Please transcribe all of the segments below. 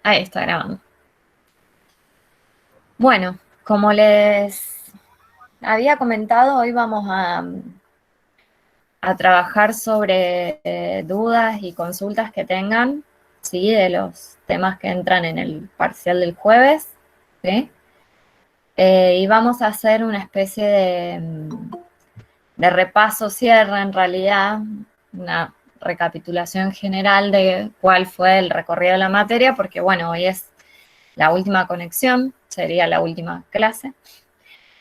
Ahí está grabando. Bueno, como les había comentado, hoy vamos a trabajar sobre dudas y consultas que tengan, ¿sí? De los temas que entran en el parcial del jueves, ¿sí? Y vamos a hacer una especie de repaso cierre, en realidad, una recapitulación general de cuál fue el recorrido de la materia, porque bueno, hoy es la última conexión, sería la última clase,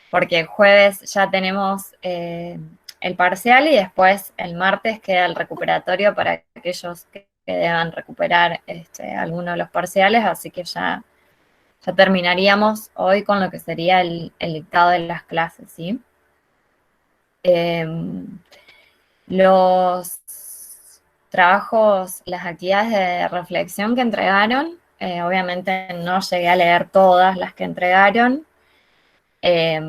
porque el jueves ya tenemos el parcial y después el martes queda el recuperatorio para aquellos que deban recuperar alguno de los parciales, así que ya terminaríamos hoy con lo que sería el dictado de las clases, ¿sí? Eh, los trabajos, las actividades de reflexión que entregaron, obviamente no llegué a leer todas las que entregaron, eh,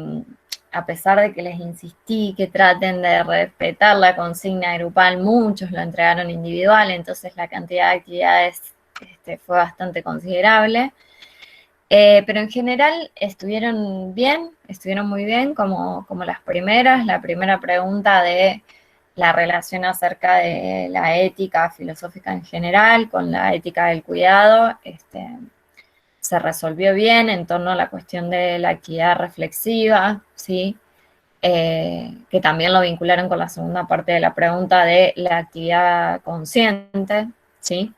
a pesar de que les insistí que traten de respetar la consigna grupal, muchos lo entregaron individual, entonces la cantidad de actividades fue bastante considerable. Pero en general estuvieron muy bien, como las primeras. La primera pregunta de la relación acerca de la ética filosófica en general con la ética del cuidado, se resolvió bien en torno a la cuestión de la actividad reflexiva, ¿sí? Que también lo vincularon con la segunda parte de la pregunta de la actividad consciente, ¿sí?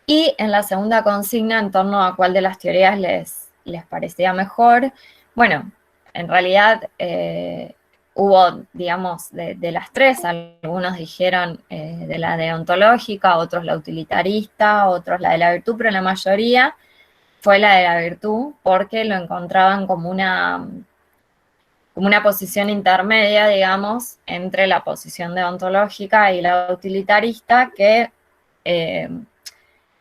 Y en la segunda consigna, en torno a cuál de las teorías les parecía mejor, bueno, en realidad hubo, digamos, de las tres, algunos dijeron de la deontológica, otros la utilitarista, otros la de la virtud, pero la mayoría fue la de la virtud, porque lo encontraban como una posición intermedia, digamos, entre la posición deontológica y la utilitarista, que,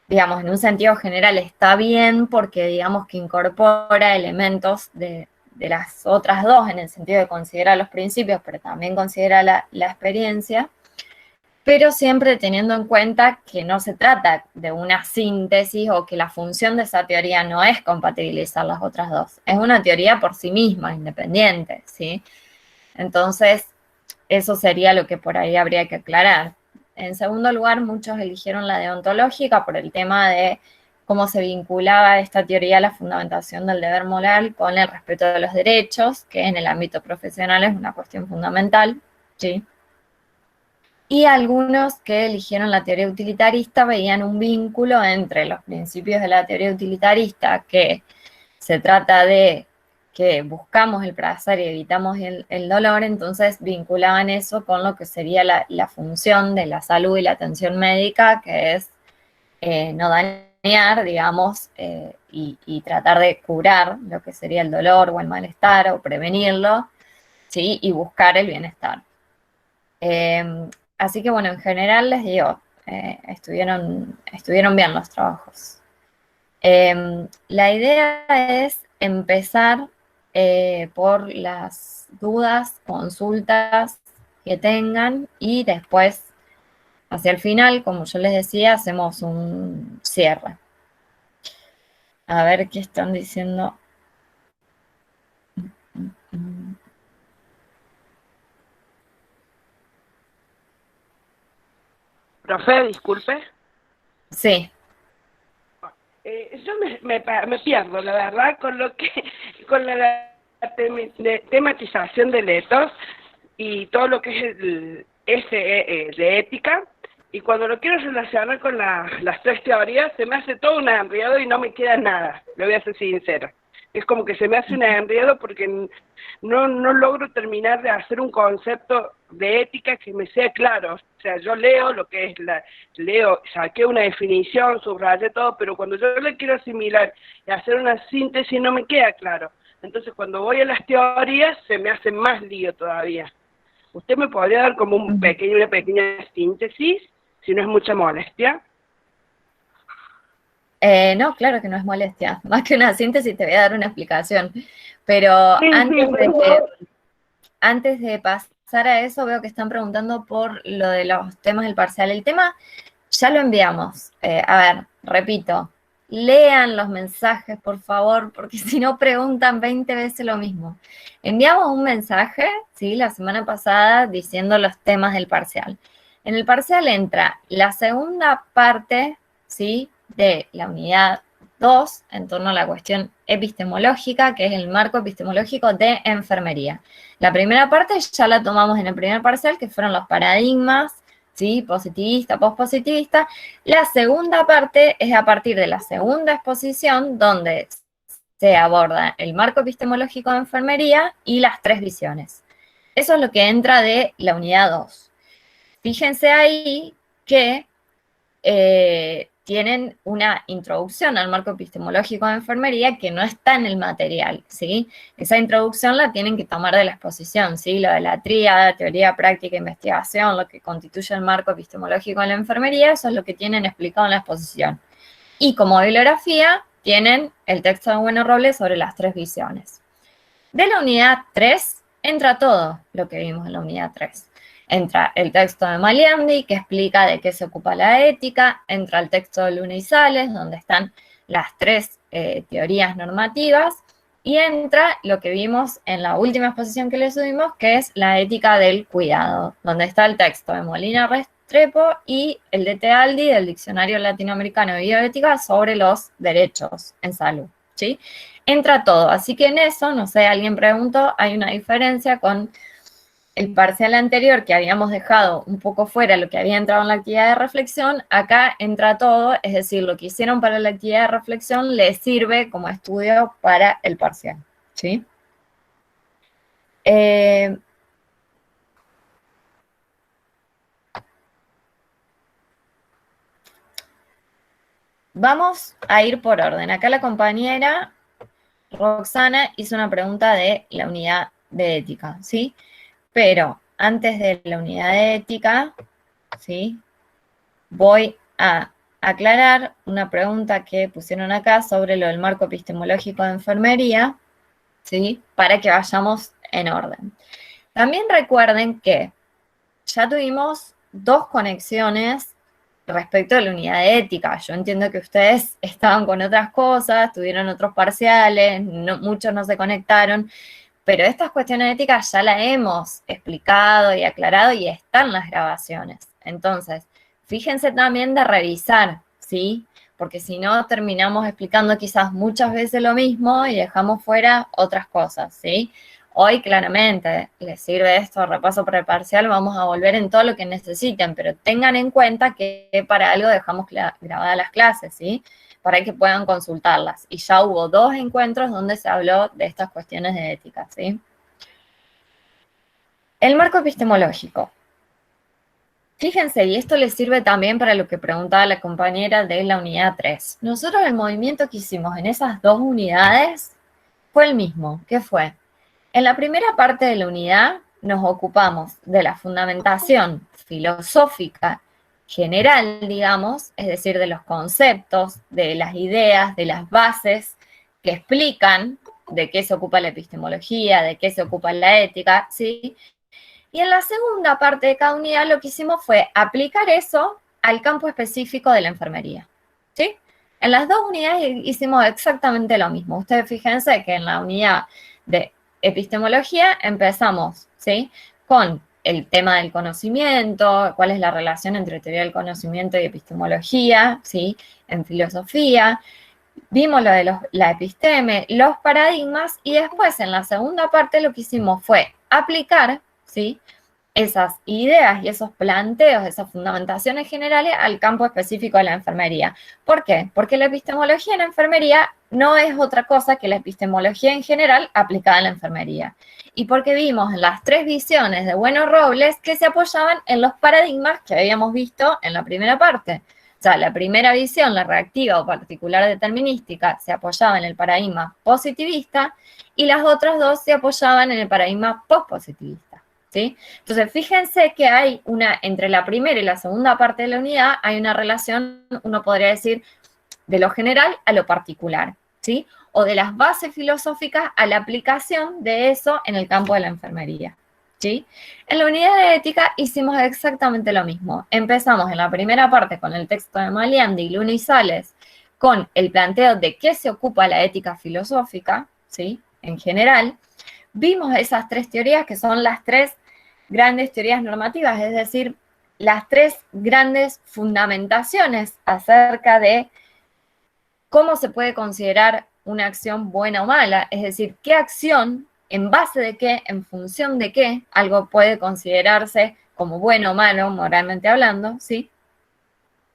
digamos, en un sentido general está bien porque, digamos, que incorpora elementos de las otras dos, en el sentido de considerar los principios, pero también considera la experiencia, pero siempre teniendo en cuenta que no se trata de una síntesis o que la función de esa teoría no es compatibilizar las otras dos. Es una teoría por sí misma, independiente, ¿sí? Entonces, eso sería lo que por ahí habría que aclarar. En segundo lugar, muchos eligieron la deontológica por el tema de cómo se vinculaba esta teoría a la fundamentación del deber moral con el respeto de los derechos, que en el ámbito profesional es una cuestión fundamental, ¿sí? Y algunos que eligieron la teoría utilitarista veían un vínculo entre los principios de la teoría utilitarista, que se trata de que buscamos el placer y evitamos el dolor, entonces vinculaban eso con lo que sería la función de la salud y la atención médica, que es no dañar, digamos, y tratar de curar lo que sería el dolor o el malestar o prevenirlo, ¿sí? Y buscar el bienestar. Así que bueno, en general les digo, estuvieron bien los trabajos. La idea es empezar por las dudas, consultas que tengan y después, hacia el final, como yo les decía, hacemos un cierre. A ver qué están diciendo. Profe, disculpe. Sí, Yo me pierdo, la verdad, con lo que, con tematización de letos y todo lo que es de ética. Y cuando lo quiero relacionar con las tres teorías, se me hace todo un enredo y no me queda nada, lo voy a ser sincera. Es como que se me hace un enredo porque no logro terminar de hacer un concepto de ética que me sea claro. O sea, yo leo lo que es leo, saqué una definición, subrayé todo, pero cuando yo le quiero asimilar y hacer una síntesis no me queda claro. Entonces cuando voy a las teorías se me hace más lío todavía. ¿Usted me podría dar como una pequeña síntesis, si no es mucha molestia? No, claro que no es molestia. Más que una síntesis, te voy a dar una explicación. Pero Sí, sí, antes de pasar a eso, veo que están preguntando por lo de los temas del parcial. El tema ya lo enviamos. A ver, repito. lean los mensajes, por favor, porque si no preguntan 20 veces lo mismo. Enviamos un mensaje, ¿sí? La semana pasada diciendo los temas del parcial. En el parcial entra la segunda parte, ¿sí? De la unidad 2, en torno a la cuestión epistemológica, que es el marco epistemológico de enfermería. La primera parte ya la tomamos en el primer parcial, que fueron los paradigmas, ¿sí? Positivista, pospositivista. La segunda parte es a partir de la segunda exposición, donde se aborda el marco epistemológico de enfermería y las 3 visiones. Eso es lo que entra de la unidad 2. Fíjense ahí que tienen una introducción al marco epistemológico de enfermería que no está en el material, ¿sí? Esa introducción la tienen que tomar de la exposición, ¿sí? Lo de la tríada, teoría, práctica, investigación, lo que constituye el marco epistemológico de la enfermería, eso es lo que tienen explicado en la exposición. Y como bibliografía, tienen el texto de Bueno Robles sobre las 3 visiones. De la unidad 3 entra todo lo que vimos en la unidad 3. Entra el texto de Maliandi, que explica de qué se ocupa la ética, entra el texto de Luna y Sales, donde están las 3 teorías normativas, y entra lo que vimos en la última exposición que les subimos, que es la ética del cuidado, donde está el texto de Molina Restrepo y el de Tealdi, del Diccionario Latinoamericano de Bioética, sobre los derechos en salud, ¿sí? Entra todo, así que en eso, no sé, alguien preguntó, hay una diferencia con el parcial anterior que habíamos dejado un poco fuera lo que había entrado en la actividad de reflexión, acá entra todo, es decir, lo que hicieron para la actividad de reflexión les sirve como estudio para el parcial, ¿sí? Vamos a ir por orden. Acá la compañera Roxana hizo una pregunta de la unidad de ética, ¿sí? Pero antes de la unidad de ética, ¿sí? Voy a aclarar una pregunta que pusieron acá sobre lo del marco epistemológico de enfermería, ¿sí? Para que vayamos en orden. También recuerden que ya tuvimos 2 conexiones respecto a la unidad de ética. Yo entiendo que ustedes estaban con otras cosas, tuvieron otros parciales, muchos no se conectaron, pero estas cuestiones éticas ya las hemos explicado y aclarado y están las grabaciones. Entonces, fíjense también de revisar, ¿sí? Porque si no, terminamos explicando quizás muchas veces lo mismo y dejamos fuera otras cosas, ¿sí? Hoy claramente les sirve esto, repaso para el parcial, vamos a volver en todo lo que necesiten, pero tengan en cuenta que para algo dejamos grabadas las clases, ¿sí? Para que puedan consultarlas. Y ya hubo 2 encuentros donde se habló de estas cuestiones de ética, ¿sí? El marco epistemológico. Fíjense, y esto les sirve también para lo que preguntaba la compañera de la unidad 3. Nosotros el movimiento que hicimos en esas 2 unidades fue el mismo. ¿Qué fue? En la primera parte de la unidad nos ocupamos de la fundamentación filosófica general, digamos, es decir, de los conceptos, de las ideas, de las bases que explican de qué se ocupa la epistemología, de qué se ocupa la ética, ¿sí? Y en la segunda parte de cada unidad lo que hicimos fue aplicar eso al campo específico de la enfermería, ¿sí? En las 2 unidades hicimos exactamente lo mismo. Ustedes fíjense que en la unidad de epistemología empezamos, ¿sí? Con el tema del conocimiento, cuál es la relación entre teoría del conocimiento y epistemología, ¿sí? En filosofía, vimos lo de la episteme, los paradigmas, y después en la segunda parte lo que hicimos fue aplicar, ¿sí? Esas ideas y esos planteos, esas fundamentaciones generales al campo específico de la enfermería. ¿Por qué? Porque la epistemología en la enfermería no es otra cosa que la epistemología en general aplicada a la enfermería. Y porque vimos en las 3 visiones de Bueno Robles que se apoyaban en los paradigmas que habíamos visto en la primera parte. O sea, la primera visión, la reactiva o particular determinística, se apoyaba en el paradigma positivista y las otras 2 se apoyaban en el paradigma pospositivista, ¿sí? Entonces, fíjense que hay entre la primera y la segunda parte de la unidad, hay una relación, uno podría decir, de lo general a lo particular, ¿sí? O de las bases filosóficas a la aplicación de eso en el campo de la enfermería, ¿sí? En la unidad de ética hicimos exactamente lo mismo. Empezamos en la primera parte con el texto de Maliandi, Luna y Sales, con el planteo de qué se ocupa la ética filosófica, ¿sí? En general, vimos esas tres teorías que son las tres grandes teorías normativas, es decir, las tres grandes fundamentaciones acerca de cómo se puede considerar una acción buena o mala, es decir, qué acción, en base de qué, en función de qué, algo puede considerarse como bueno o malo, moralmente hablando, ¿sí?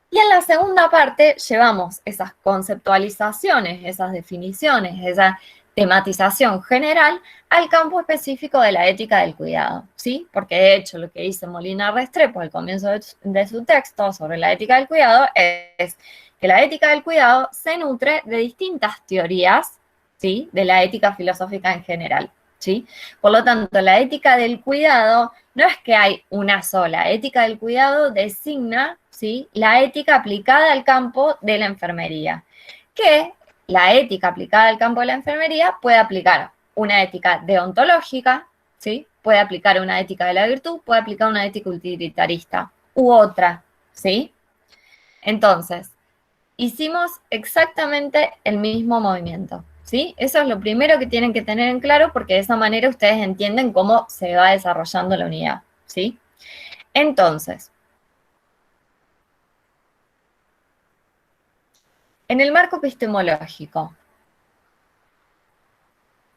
Y en la segunda parte llevamos esas conceptualizaciones, esas definiciones, esa tematización general al campo específico de la ética del cuidado, ¿sí? Porque de hecho lo que dice Molina Restrepo al comienzo de su texto sobre la ética del cuidado es que la ética del cuidado se nutre de distintas teorías, ¿sí? De la ética filosófica en general, ¿sí? Por lo tanto, la ética del cuidado no es que hay una sola. Ética del cuidado designa, ¿sí? La ética aplicada al campo de la enfermería, que la ética aplicada al campo de la enfermería puede aplicar una ética deontológica, ¿sí? Puede aplicar una ética de la virtud, puede aplicar una ética utilitarista u otra, ¿sí? Entonces, hicimos exactamente el mismo movimiento, ¿sí? Eso es lo primero que tienen que tener en claro porque de esa manera ustedes entienden cómo se va desarrollando la unidad, ¿sí? Entonces, en el marco epistemológico,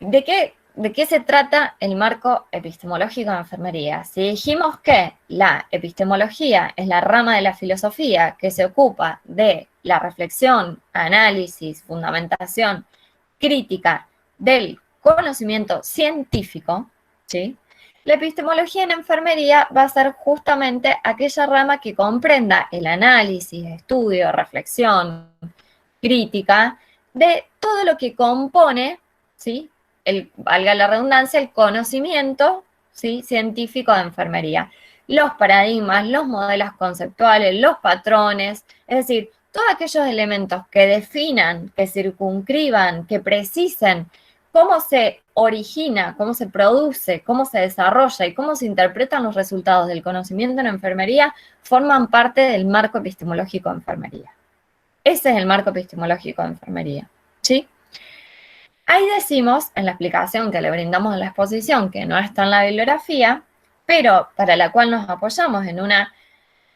¿de qué se trata el marco epistemológico de enfermería? Si dijimos que la epistemología es la rama de la filosofía que se ocupa de la reflexión, análisis, fundamentación, crítica del conocimiento científico, ¿sí? La epistemología en enfermería va a ser justamente aquella rama que comprenda el análisis, estudio, reflexión, crítica de todo lo que compone, ¿sí? Valga la redundancia, el conocimiento, ¿sí? Científico de enfermería. Los paradigmas, los modelos conceptuales, los patrones, es decir, todos aquellos elementos que definan, que circunscriban, que precisen cómo se origina, cómo se produce, cómo se desarrolla y cómo se interpretan los resultados del conocimiento en enfermería, forman parte del marco epistemológico de enfermería. Ese es el marco epistemológico de enfermería, ¿sí? Ahí decimos, en la explicación que le brindamos en la exposición, que no está en la bibliografía, pero para la cual nos apoyamos en una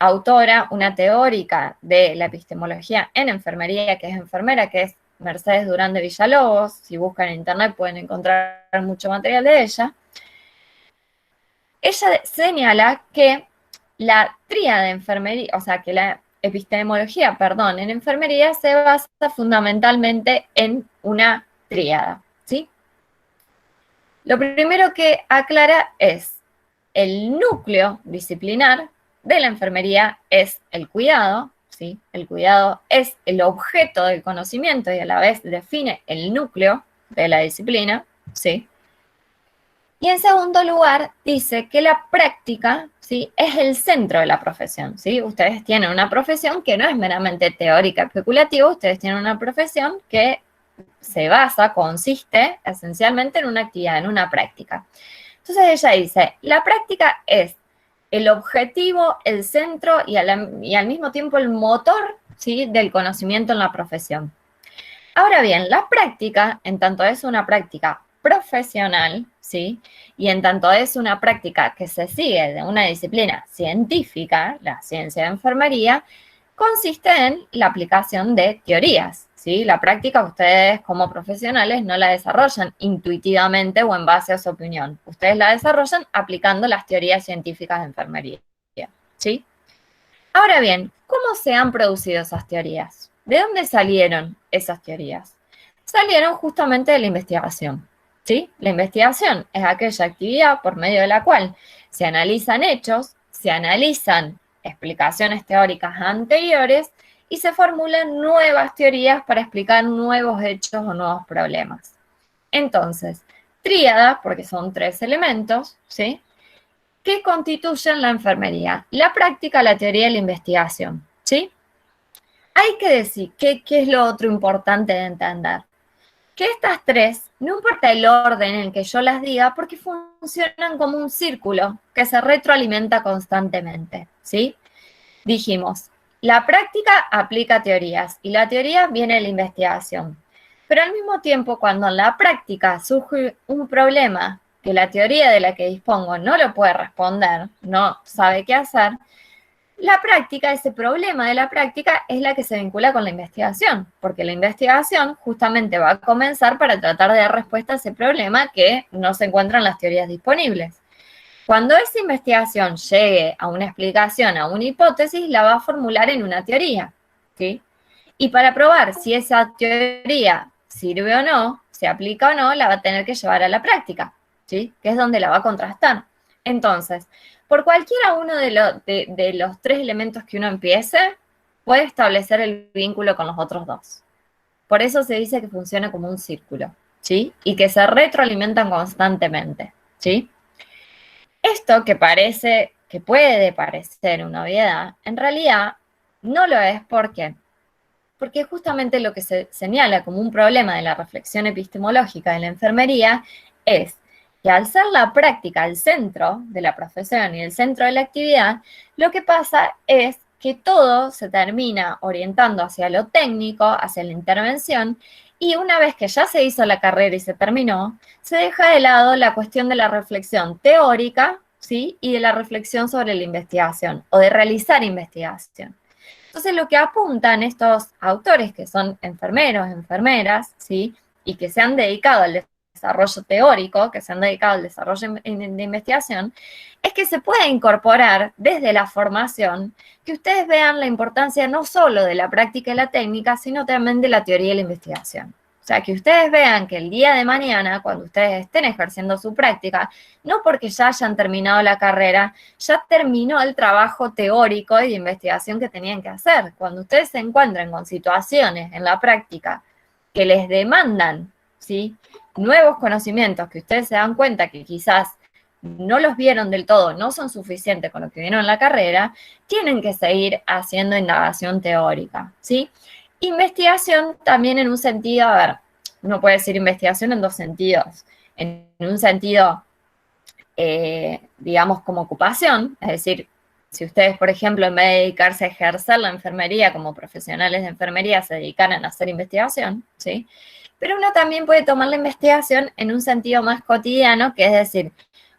autora, una teórica de la epistemología en enfermería, que es enfermera, que es Mercedes Durán de Villalobos. Si buscan en internet pueden encontrar mucho material de ella. Ella señala que la tríada de enfermería, o sea, que la epistemología, perdón, en enfermería se basa fundamentalmente en una tríada, ¿sí? Lo primero que aclara es el núcleo disciplinar de la enfermería es el cuidado, ¿sí? El cuidado es el objeto del conocimiento y a la vez define el núcleo de la disciplina, ¿sí? Y en segundo lugar, dice que la práctica, ¿sí? Es el centro de la profesión, ¿sí? Ustedes tienen una profesión que no es meramente teórica, especulativa, ustedes tienen una profesión que se basa, consiste esencialmente en una actividad, en una práctica. Entonces ella dice, la práctica es el objetivo, el centro y al mismo tiempo el motor, ¿sí? Del conocimiento en la profesión. Ahora bien, la práctica, en tanto es una práctica profesional, ¿sí? Y en tanto es una práctica que se sigue de una disciplina científica, la ciencia de enfermería, consiste en la aplicación de teorías, ¿sí? La práctica ustedes como profesionales no la desarrollan intuitivamente o en base a su opinión. Ustedes la desarrollan aplicando las teorías científicas de enfermería, ¿sí? Ahora bien, ¿cómo se han producido esas teorías? ¿De dónde salieron esas teorías? Salieron justamente de la investigación, ¿sí? La investigación es aquella actividad por medio de la cual se analizan hechos, se analizan explicaciones teóricas anteriores y se formulan nuevas teorías para explicar nuevos hechos o nuevos problemas. Entonces, tríada, porque son tres elementos, ¿sí? ¿Qué constituyen la enfermería? La práctica, la teoría y la investigación, ¿sí? Hay que decir, ¿qué es lo otro importante de entender? Que estas tres, no importa el orden en el que yo las diga, porque funcionan como un círculo que se retroalimenta constantemente, ¿sí? Dijimos, La práctica aplica teorías y la teoría viene de la investigación. Pero al mismo tiempo, cuando en la práctica surge un problema que la teoría de la que dispongo no lo puede responder, no sabe qué hacer, la práctica, ese problema de la práctica es la que se vincula con la investigación, porque la investigación justamente va a comenzar para tratar de dar respuesta a ese problema que no se encuentra en las teorías disponibles. Cuando esa investigación llegue a una explicación, a una hipótesis, la va a formular en una teoría, ¿sí? Y para probar si esa teoría sirve o no, se aplica o no, la va a tener que llevar a la práctica, ¿sí? Que es donde la va a contrastar. Entonces, por cualquiera uno de los tres elementos que uno empiece, puede establecer el vínculo con los otros dos. Por eso se dice que funciona como un círculo, ¿sí? Y que se retroalimentan constantemente, ¿sí? Esto que parece, que puede parecer una obviedad, en realidad no lo es. ¿Por qué? Porque justamente lo que se señala como un problema de la reflexión epistemológica de la enfermería es que al ser la práctica el centro de la profesión y el centro de la actividad, lo que pasa es que todo se termina orientando hacia lo técnico, hacia la intervención, y una vez que ya se hizo la carrera y se terminó, se deja de lado la cuestión de la reflexión teórica, ¿sí? Y de la reflexión sobre la investigación o de realizar investigación. Entonces, lo que apuntan estos autores, que son enfermeros, enfermeras, ¿sí? Y que se han dedicado al desarrollo teórico, que se han dedicado al desarrollo de investigación, es que se puede incorporar desde la formación que ustedes vean la importancia no solo de la práctica y la técnica, sino también de la teoría y la investigación. O sea, que ustedes vean que el día de mañana, cuando ustedes estén ejerciendo su práctica, no porque ya hayan terminado la carrera, ya terminó el trabajo teórico y de investigación que tenían que hacer. Cuando ustedes se encuentren con situaciones en la práctica que les demandan, ¿sí?, nuevos conocimientos que ustedes se dan cuenta que quizás no los vieron del todo, no son suficientes con lo que vieron en la carrera, tienen que seguir haciendo indagación teórica, ¿sí? Investigación también en un sentido, a ver, uno puede decir investigación en dos sentidos. En un sentido, digamos, como ocupación, es decir, si ustedes, por ejemplo, en vez de dedicarse a ejercer la enfermería como profesionales de enfermería, se dedicaran a hacer investigación, ¿sí? Pero uno también puede tomar la investigación en un sentido más cotidiano, que es decir,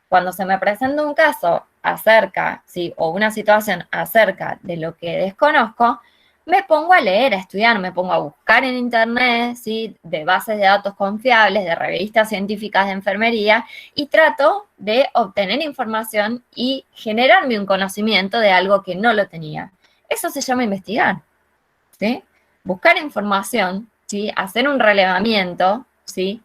cuando se me presenta un caso acerca, ¿sí?, o una situación acerca de lo que desconozco, me pongo a leer, a estudiar, me pongo a buscar en internet, ¿sí?, de bases de datos confiables, de revistas científicas de enfermería, y trato de obtener información y generarme un conocimiento de algo que no lo tenía. Eso se llama investigar, ¿sí? Buscar información, ¿sí?, hacer un relevamiento, ¿sí?,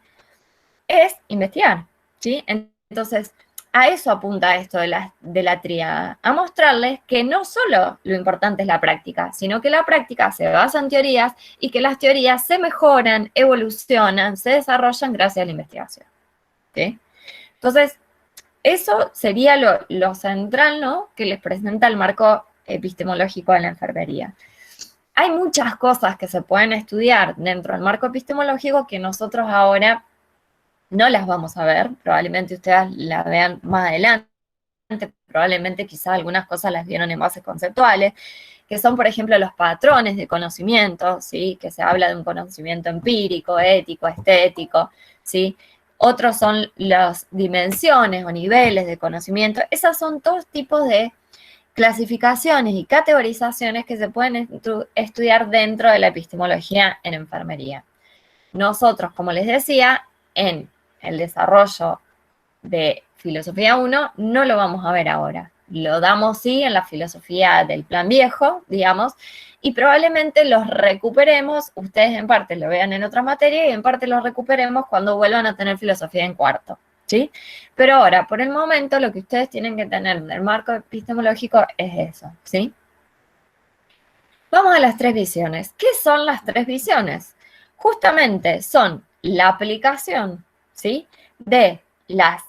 es investigar, ¿sí? Entonces, a eso apunta esto de la tríada, a mostrarles que no solo lo importante es la práctica, sino que la práctica se basa en teorías y que las teorías se mejoran, evolucionan, se desarrollan gracias a la investigación, ¿sí? Entonces, eso sería lo central, ¿no?, que les presenta el marco epistemológico de la enfermería. Hay muchas cosas que se pueden estudiar dentro del marco epistemológico que nosotros ahora no las vamos a ver, probablemente ustedes las vean más adelante, probablemente quizás algunas cosas las vieron en bases conceptuales, que son, por ejemplo, los patrones de conocimiento, ¿sí?, que se habla de un conocimiento empírico, ético, estético, ¿sí? Otros son las dimensiones o niveles de conocimiento. Esas son todos tipos de clasificaciones y categorizaciones que se pueden estudiar dentro de la epistemología en enfermería. Nosotros, como les decía, en el desarrollo de filosofía 1 no lo vamos a ver ahora. Lo damos sí en la filosofía del plan viejo, digamos, y probablemente los recuperemos, ustedes en parte lo vean en otra materia y en parte los recuperemos cuando vuelvan a tener filosofía en cuarto, ¿sí? Pero ahora, por el momento, lo que ustedes tienen que tener en el marco epistemológico es eso, ¿sí? Vamos a las tres visiones. ¿Qué son las tres visiones? Justamente son la aplicación, ¿sí?, de las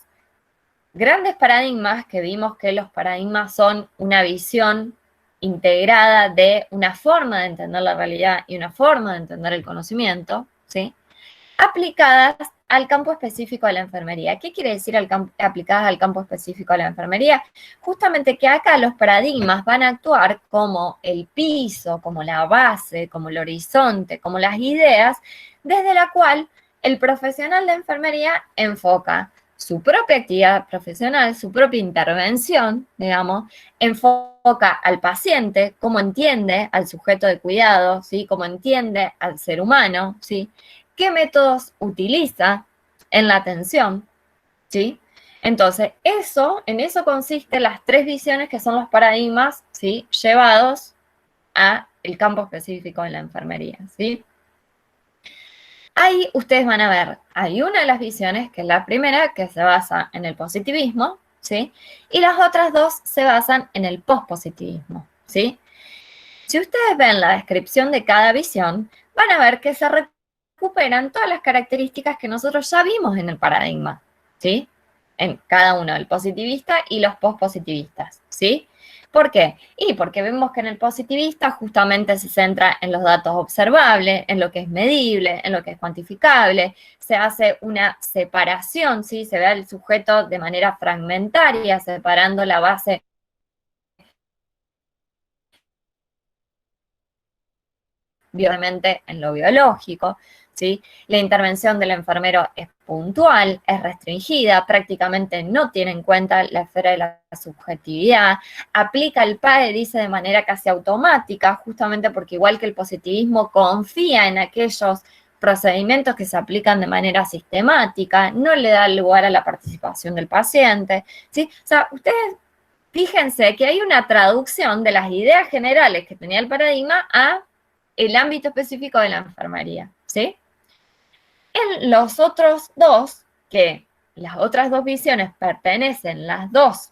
grandes paradigmas, que vimos que los paradigmas son una visión integrada de una forma de entender la realidad y una forma de entender el conocimiento, ¿sí?, aplicadas al campo específico de la enfermería. ¿Qué quiere decir aplicadas al campo específico de la enfermería? Justamente que acá los paradigmas van a actuar como el piso, como la base, como el horizonte, como las ideas, desde la cual el profesional de enfermería enfoca su propia actividad profesional, su propia intervención, digamos, enfoca al paciente, cómo entiende al sujeto de cuidado, ¿sí? Cómo entiende al ser humano, ¿sí? ¿Qué métodos utiliza en la atención? ¿Sí? Entonces, en eso consiste las tres visiones que son los paradigmas, ¿sí? Llevados a el campo específico de la enfermería, ¿sí? Ahí ustedes van a ver, hay una de las visiones, que es la primera, que se basa en el positivismo, ¿sí? Y las otras dos se basan en el pospositivismo, ¿sí? Si ustedes ven la descripción de cada visión, van a ver que se recuperan todas las características que nosotros ya vimos en el paradigma, ¿sí? En cada uno, el positivista y los pospositivistas, ¿sí? ¿Por qué? Y porque vemos que en el positivista justamente se centra en los datos observables, en lo que es medible, en lo que es cuantificable, se hace una separación, ¿sí? Se ve al sujeto de manera fragmentaria, separando la base obviamente en lo biológico, ¿sí? La intervención del enfermero es puntual, es restringida, prácticamente no tiene en cuenta la esfera de la subjetividad, aplica el PAE, dice de manera casi automática, justamente porque igual que el positivismo confía en aquellos procedimientos que se aplican de manera sistemática, no le da lugar a la participación del paciente, ¿sí? O sea, ustedes fíjense que hay una traducción de las ideas generales que tenía el paradigma a el ámbito específico de la enfermería, ¿sí? En los otros dos, que las otras dos visiones pertenecen las dos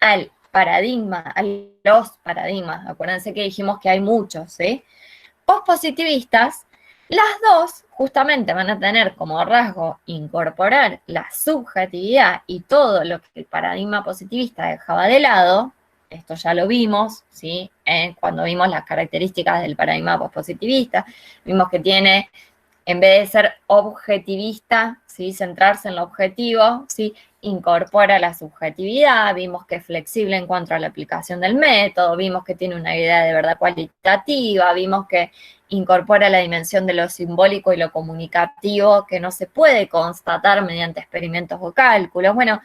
al paradigma, a los paradigmas, acuérdense que dijimos que hay muchos, ¿sí? Pospositivistas, las dos justamente van a tener como rasgo incorporar la subjetividad y todo lo que el paradigma positivista dejaba de lado. Esto ya lo vimos, ¿sí? Cuando vimos las características del paradigma pospositivista, vimos que tiene, en vez de ser objetivista, ¿sí? Centrarse en lo objetivo, ¿sí? Incorpora la subjetividad, vimos que es flexible en cuanto a la aplicación del método, vimos que tiene una idea de verdad cualitativa, vimos que incorpora la dimensión de lo simbólico y lo comunicativo que no se puede constatar mediante experimentos o cálculos. Bueno,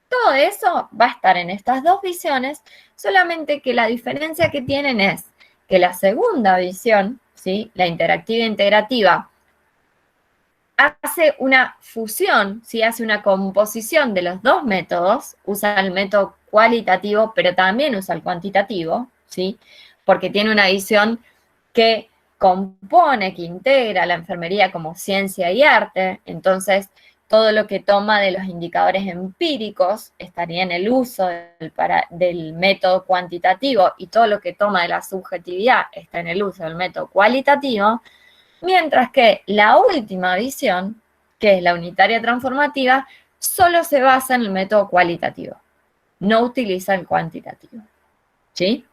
todo eso va a estar en estas dos visiones, solamente que la diferencia que tienen es que la segunda visión, ¿sí? La interactiva e integrativa, hace una fusión, ¿sí? Hace una composición de los dos métodos, usa el método cualitativo, pero también usa el cuantitativo, ¿sí? Porque tiene una visión que compone, que integra la enfermería como ciencia y arte, entonces todo lo que toma de los indicadores empíricos estaría en el uso del método cuantitativo y todo lo que toma de la subjetividad está en el uso del método cualitativo. Mientras que la última visión, que es la unitaria transformativa, solo se basa en el método cualitativo, no utiliza el cuantitativo, ¿sí?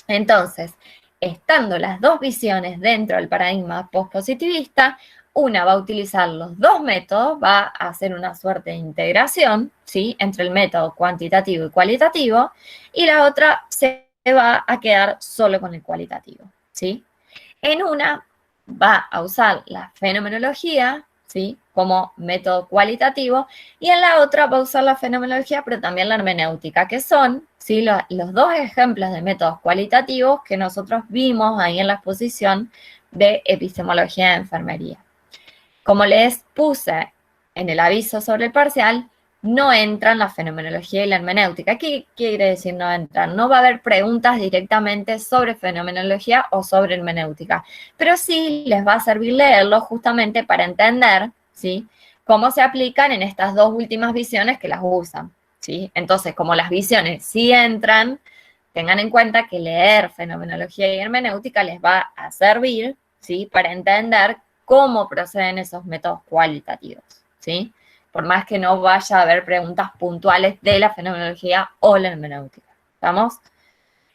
Entonces, estando las dos visiones dentro del paradigma postpositivista, una va a utilizar los dos métodos, va a hacer una suerte de integración, ¿sí? Entre el método cuantitativo y cualitativo, y la otra se va a quedar solo con el cualitativo, ¿sí? En una va a usar la fenomenología, ¿sí? Como método cualitativo, y en la otra va a usar la fenomenología, pero también la hermenéutica, que son, ¿sí? Los dos ejemplos de métodos cualitativos que nosotros vimos ahí en la exposición de epistemología de enfermería. Como les puse en el aviso sobre el parcial, no entran la fenomenología y la hermenéutica. ¿Qué quiere decir no entran? No va a haber preguntas directamente sobre fenomenología o sobre hermenéutica, pero sí les va a servir leerlo justamente para entender, ¿sí? Cómo se aplican en estas dos últimas visiones que las usan, ¿sí? Entonces, como las visiones sí entran, tengan en cuenta que leer fenomenología y hermenéutica les va a servir, ¿sí? Para entender cómo proceden esos métodos cualitativos, ¿sí? Por más que no vaya a haber preguntas puntuales de la fenomenología o la hermenéutica. ¿Estamos?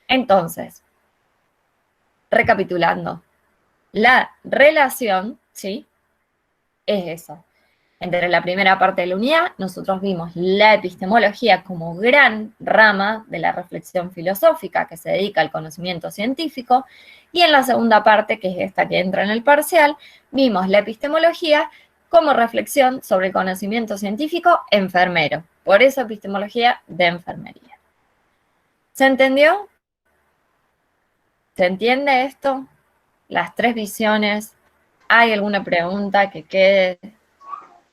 Entonces, recapitulando, la relación, ¿sí? Es eso. Entre la primera parte de la unidad, nosotros vimos la epistemología como gran rama de la reflexión filosófica que se dedica al conocimiento científico, y en la segunda parte, que es esta que entra en el parcial, vimos la epistemología como reflexión sobre el conocimiento científico enfermero. Por eso epistemología de enfermería. ¿Se entendió? ¿Se entiende esto? Las tres visiones. ¿Hay alguna pregunta que quede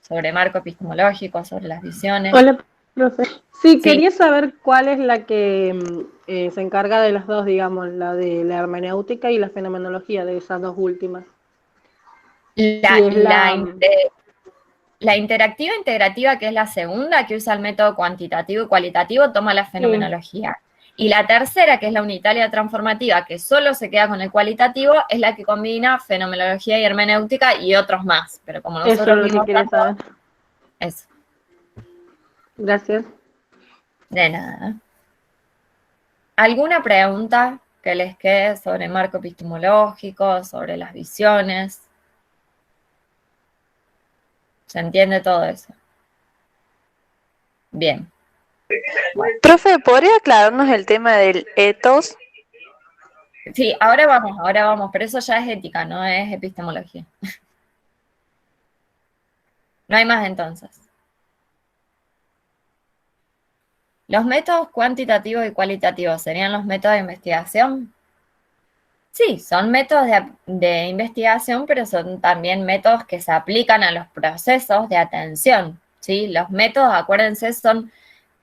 sobre marco epistemológico, sobre las visiones? Hola, profe. Sí, Sí. quería saber cuál es la que se encarga de las dos, digamos, la de la hermenéutica y la fenomenología de esas dos últimas. La interactiva integrativa, que es la segunda, que usa el método cuantitativo y cualitativo, toma la fenomenología. Y la tercera, que es la unitaria transformativa, que solo se queda con el cualitativo, es la que combina fenomenología y hermenéutica y otros más. Pero como nosotros eso es lo vimos que quería saber. eso. Gracias. De nada. ¿Alguna pregunta que les quede sobre marco epistemológico, sobre las visiones? ¿Se entiende todo eso? Bien. Bueno. Profe, ¿podría aclararnos el tema del ethos? Sí, ahora vamos, pero eso ya es ética, no es epistemología. No hay más entonces. ¿Los métodos cuantitativos y cualitativos serían los métodos de investigación? Sí, son métodos de investigación, pero son también métodos que se aplican a los procesos de atención, ¿sí? Los métodos, acuérdense, son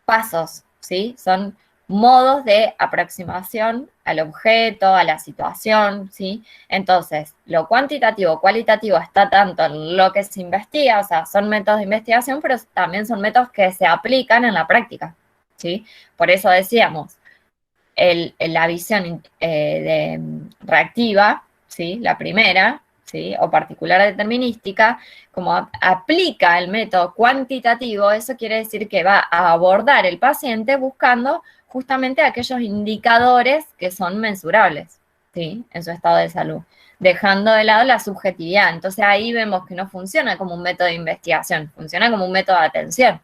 pasos, ¿sí? Son modos de aproximación al objeto, a la situación, ¿sí? Entonces, lo cuantitativo, cualitativo está tanto en lo que se investiga, o sea, son métodos de investigación, pero también son métodos que se aplican en la práctica, ¿sí? Por eso decíamos, la visión reactiva, ¿sí? La primera, ¿sí? O particular determinística, como aplica el método cuantitativo, eso quiere decir que va a abordar el paciente buscando justamente aquellos indicadores que son mensurables, ¿sí? En su estado de salud, dejando de lado la subjetividad. Entonces ahí vemos que no funciona como un método de investigación, funciona como un método de atención,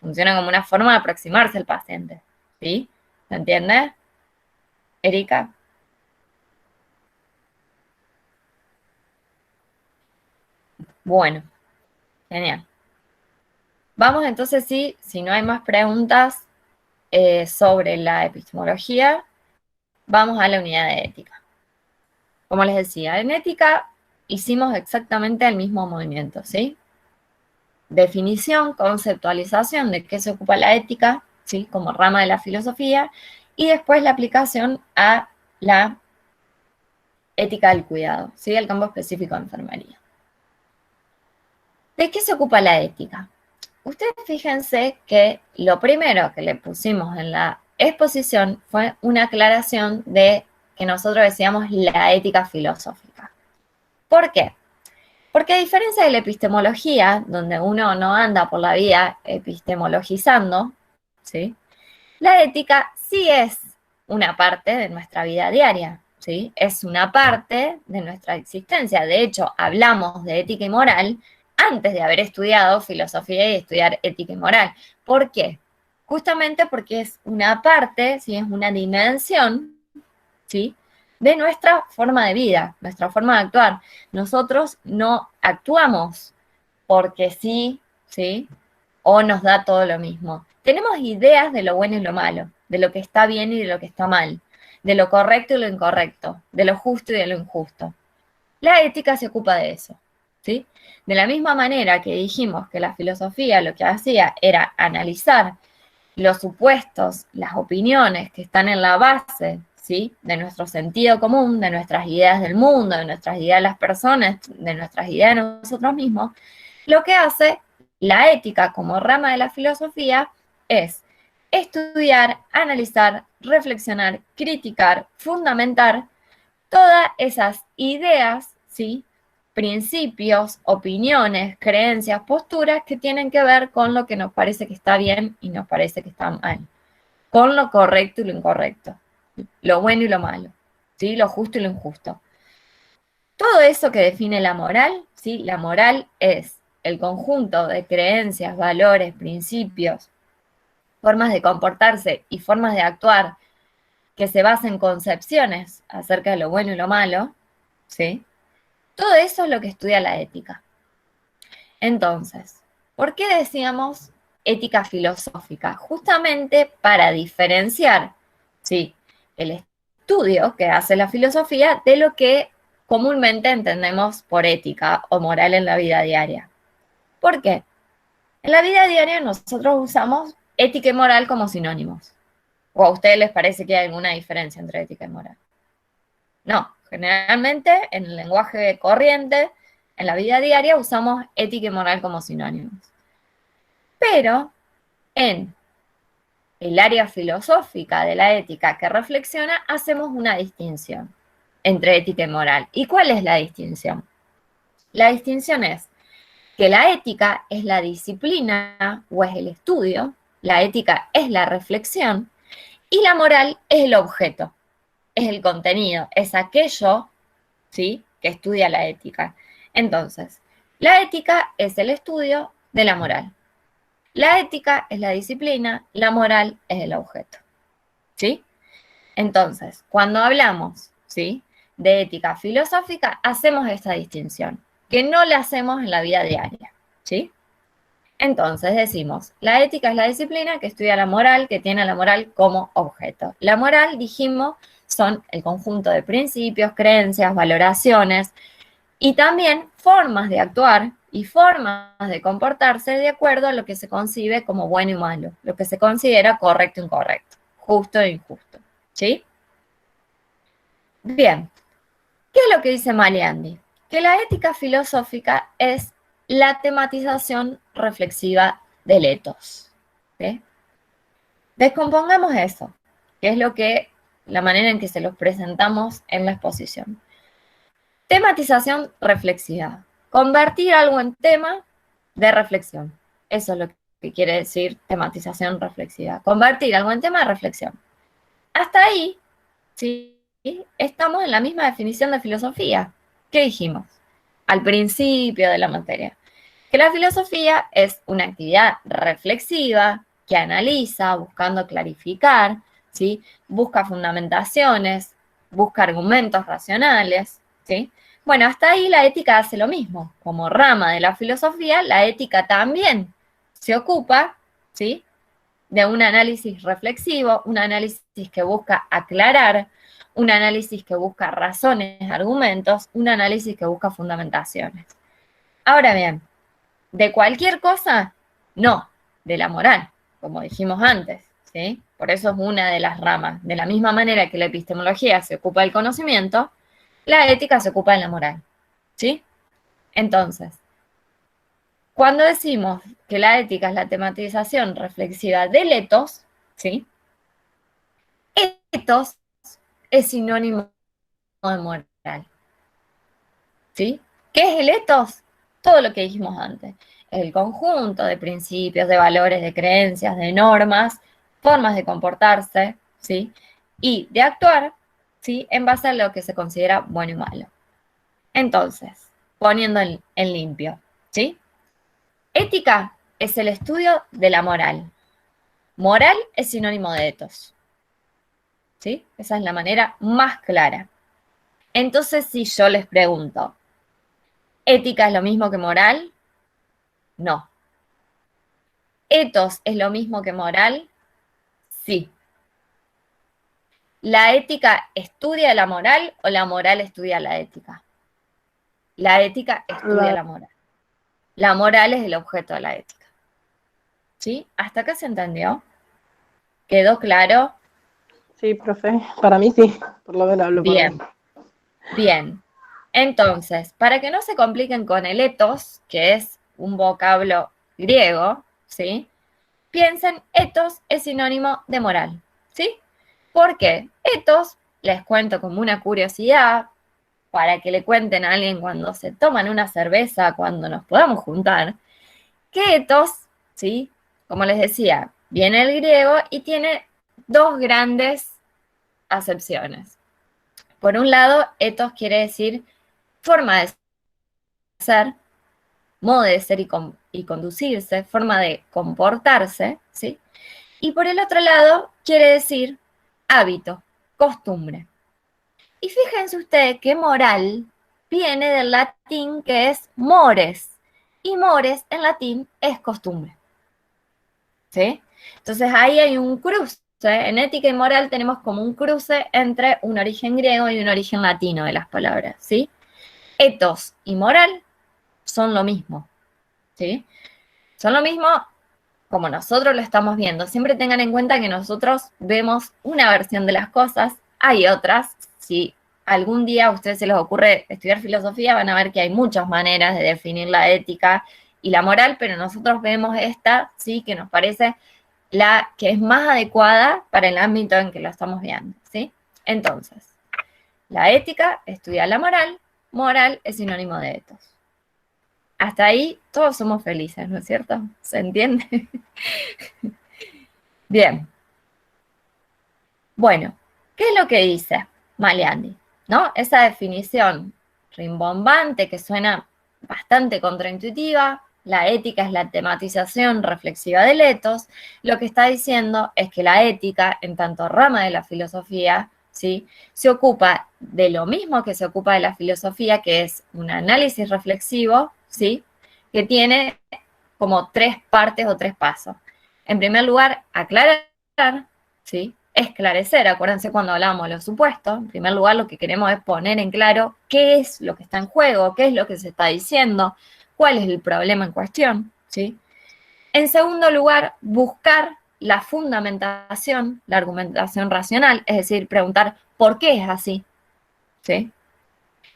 funciona como una forma de aproximarse al paciente, ¿sí? ¿Se entiende? Erika. Bueno, genial. Vamos entonces, sí, si no hay más preguntas sobre la epistemología, vamos a la unidad de ética. Como les decía, en ética hicimos exactamente el mismo movimiento, ¿sí? Definición, conceptualización de qué se ocupa la ética, ¿sí? Como rama de la filosofía, y después la aplicación a la ética del cuidado, ¿sí? El campo específico de enfermería. ¿De qué se ocupa la ética? Ustedes fíjense que lo primero que le pusimos en la exposición fue una aclaración de que nosotros decíamos la ética filosófica. ¿Por qué? Porque a diferencia de la epistemología, donde uno no anda por la vida epistemologizando, ¿sí? La ética sí es una parte de nuestra vida diaria, ¿sí? Es una parte de nuestra existencia. De hecho, hablamos de ética y moral antes de haber estudiado filosofía y estudiar ética y moral. ¿Por qué? Justamente porque es una parte, ¿sí? Es una dimensión, ¿sí? De nuestra forma de vida, nuestra forma de actuar. Nosotros no actuamos porque sí, ¿sí? O nos da todo lo mismo. Tenemos ideas de lo bueno y lo malo, de lo que está bien y de lo que está mal, de lo correcto y lo incorrecto, de lo justo y de lo injusto. La ética se ocupa de eso, ¿sí? De la misma manera que dijimos que la filosofía lo que hacía era analizar los supuestos, las opiniones que están en la base, ¿sí? De nuestro sentido común, de nuestras ideas del mundo, de nuestras ideas de las personas, de nuestras ideas de nosotros mismos, lo que hace la ética como rama de la filosofía es estudiar, analizar, reflexionar, criticar, fundamentar todas esas ideas, ¿sí? Principios, opiniones, creencias, posturas que tienen que ver con lo que nos parece que está bien y nos parece que está mal, con lo correcto y lo incorrecto, lo bueno y lo malo, ¿sí? Lo justo y lo injusto. Todo eso que define la moral, ¿sí? La moral es el conjunto de creencias, valores, principios, formas de comportarse y formas de actuar que se basan en concepciones acerca de lo bueno y lo malo, ¿sí? Todo eso es lo que estudia la ética. Entonces, ¿por qué decíamos ética filosófica? Justamente para diferenciar, ¿sí?, el estudio que hace la filosofía de lo que comúnmente entendemos por ética o moral en la vida diaria. ¿Por qué? En la vida diaria nosotros usamos ética y moral como sinónimos. ¿O a ustedes les parece que hay alguna diferencia entre ética y moral? No, generalmente en el lenguaje corriente, en la vida diaria, usamos ética y moral como sinónimos. Pero en el área filosófica de la ética que reflexiona, hacemos una distinción entre ética y moral. ¿Y cuál es la distinción? La distinción es que la ética es la disciplina o es el estudio, la ética es la reflexión y la moral es el objeto, es el contenido, es aquello, ¿sí?, que estudia la ética. Entonces, la ética es el estudio de la moral. La ética es la disciplina, la moral es el objeto, ¿sí? Entonces, cuando hablamos, ¿sí?, de ética filosófica, hacemos esta distinción, que no la hacemos en la vida diaria, ¿sí? Entonces decimos, la ética es la disciplina que estudia la moral, que tiene a la moral como objeto. La moral, dijimos, son el conjunto de principios, creencias, valoraciones y también formas de actuar y formas de comportarse de acuerdo a lo que se concibe como bueno y malo, lo que se considera correcto e incorrecto, justo e injusto, ¿sí? Bien, ¿qué es lo que dice Maliandi? Que la ética filosófica es la tematización reflexiva del ethos, ¿sí? Descompongamos eso, que es la manera en que se los presentamos en la exposición. Tematización reflexiva. Convertir algo en tema de reflexión. Eso es lo que quiere decir tematización reflexiva. Convertir algo en tema de reflexión. Hasta ahí, ¿sí?, estamos en la misma definición de filosofía. ¿Qué dijimos al principio de la materia? Que la filosofía es una actividad reflexiva que analiza, buscando clarificar, ¿sí?, busca fundamentaciones, busca argumentos racionales, ¿sí? Bueno, hasta ahí la ética hace lo mismo. Como rama de la filosofía, la ética también se ocupa, ¿sí?, de un análisis reflexivo, un análisis que busca aclarar, un análisis que busca razones, argumentos, un análisis que busca fundamentaciones. Ahora bien, ¿de cualquier cosa? No, de la moral, como dijimos antes, ¿sí? Por eso es una de las ramas. De la misma manera que la epistemología se ocupa del conocimiento, la ética se ocupa de la moral, ¿sí? Entonces, cuando decimos que la ética es la tematización reflexiva del ethos, ¿sí?, ethos es sinónimo de moral, ¿sí? ¿Qué es el ethos? Todo lo que dijimos antes. El conjunto de principios, de valores, de creencias, de normas, formas de comportarse, ¿sí?, y de actuar, ¿sí?, en base a lo que se considera bueno y malo. Entonces, poniendo en limpio, ¿sí? Ética es el estudio de la moral. Moral es sinónimo de ethos, ¿sí? Esa es la manera más clara. Entonces, si yo les pregunto, ¿ética es lo mismo que moral? No. ¿Ethos es lo mismo que moral? Sí. ¿La ética estudia la moral o la moral estudia la ética? La ética estudia la moral. La moral es el objeto de la ética. ¿Sí? ¿Hasta acá se entendió? ¿Quedó claro? Sí, profe, para mí sí, por lo menos hablo por mí. Bien, bien. Entonces, para que no se compliquen con el ethos, que es un vocablo griego, ¿sí?, piensen, ethos es sinónimo de moral, ¿sí? ¿Por qué? Ethos, les cuento como una curiosidad, para que le cuenten a alguien cuando se toman una cerveza, cuando nos podamos juntar, que ethos, ¿sí?, como les decía, viene del griego y tiene dos grandes acepciones. Por un lado, ethos quiere decir forma de ser, modo de ser y conducirse, forma de comportarse, ¿sí? Y por el otro lado, quiere decir hábito, costumbre. Y fíjense ustedes que moral viene del latín que es mores, y mores en latín es costumbre, ¿sí? Entonces ahí hay un cruce. En ética y moral tenemos como un cruce entre un origen griego y un origen latino de las palabras, ¿sí? Etos y moral son lo mismo, ¿sí? Son lo mismo como nosotros lo estamos viendo. Siempre tengan en cuenta que nosotros vemos una versión de las cosas, hay otras. Si algún día a ustedes se les ocurre estudiar filosofía, van a ver que hay muchas maneras de definir la ética y la moral, pero nosotros vemos esta, sí, que nos parece la que es más adecuada para el ámbito en que lo estamos viendo, ¿sí? Entonces, la ética estudia la moral, moral es sinónimo de etos. Hasta ahí todos somos felices, ¿no es cierto? ¿Se entiende? Bien. Bueno, ¿qué es lo que dice Maliandi? ¿No? Esa definición rimbombante que suena bastante contraintuitiva, la ética es la tematización reflexiva del etos, lo que está diciendo es que la ética, en tanto rama de la filosofía, ¿sí?, se ocupa de lo mismo que se ocupa de la filosofía, que es un análisis reflexivo, ¿sí?, que tiene como tres partes o tres pasos. En primer lugar, aclarar, ¿sí?, esclarecer. Acuérdense cuando hablábamos de los supuestos. En primer lugar, lo que queremos es poner en claro qué es lo que está en juego, qué es lo que se está diciendo, cuál es el problema en cuestión, ¿sí? En segundo lugar, buscar la fundamentación, la argumentación racional, es decir, preguntar por qué es así, ¿sí?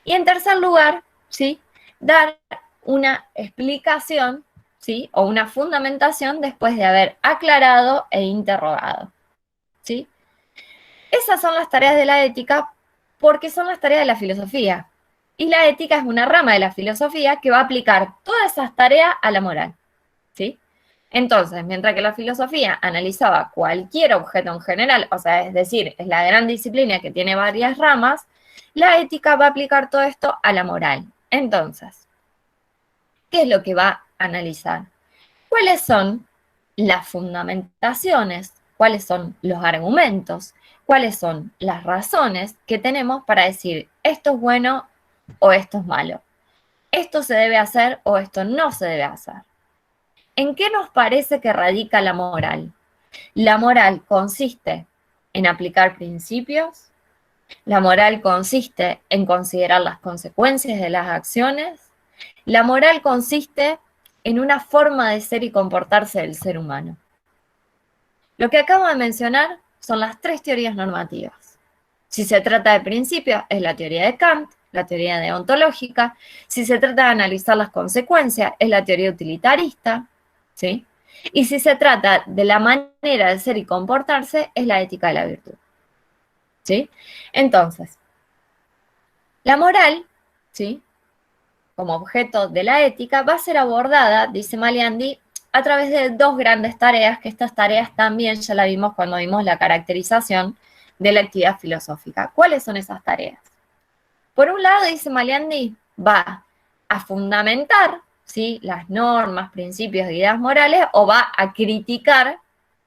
Y en tercer lugar, ¿sí?, dar una explicación, ¿sí?, o una fundamentación después de haber aclarado e interrogado, ¿sí? Esas son las tareas de la ética porque son las tareas de la filosofía. Y la ética es una rama de la filosofía que va a aplicar todas esas tareas a la moral, ¿sí? Entonces, mientras que la filosofía analizaba cualquier objeto en general, o sea, es decir, es la gran disciplina que tiene varias ramas, la ética va a aplicar todo esto a la moral. Entonces, ¿qué es lo que va a analizar? ¿Cuáles son las fundamentaciones? ¿Cuáles son los argumentos? ¿Cuáles son las razones que tenemos para decir esto es bueno o esto es malo? Esto se debe hacer o esto no se debe hacer. ¿En qué nos parece que radica la moral? La moral consiste en aplicar principios. La moral consiste en considerar las consecuencias de las acciones. La moral consiste en una forma de ser y comportarse del ser humano. Lo que acabo de mencionar son las tres teorías normativas. Si se trata de principios, es la teoría de Kant, la teoría deontológica. Si se trata de analizar las consecuencias, es la teoría utilitarista, ¿sí? Y si se trata de la manera de ser y comportarse, es la ética de la virtud, ¿sí? Entonces, la moral, ¿sí?, como objeto de la ética, va a ser abordada, dice Maliandi, a través de dos grandes tareas, que estas tareas también ya la vimos cuando vimos la caracterización de la actividad filosófica. ¿Cuáles son esas tareas? Por un lado, dice Maliandi, va a fundamentar, ¿sí?, las normas, principios e ideas morales, o va a criticar,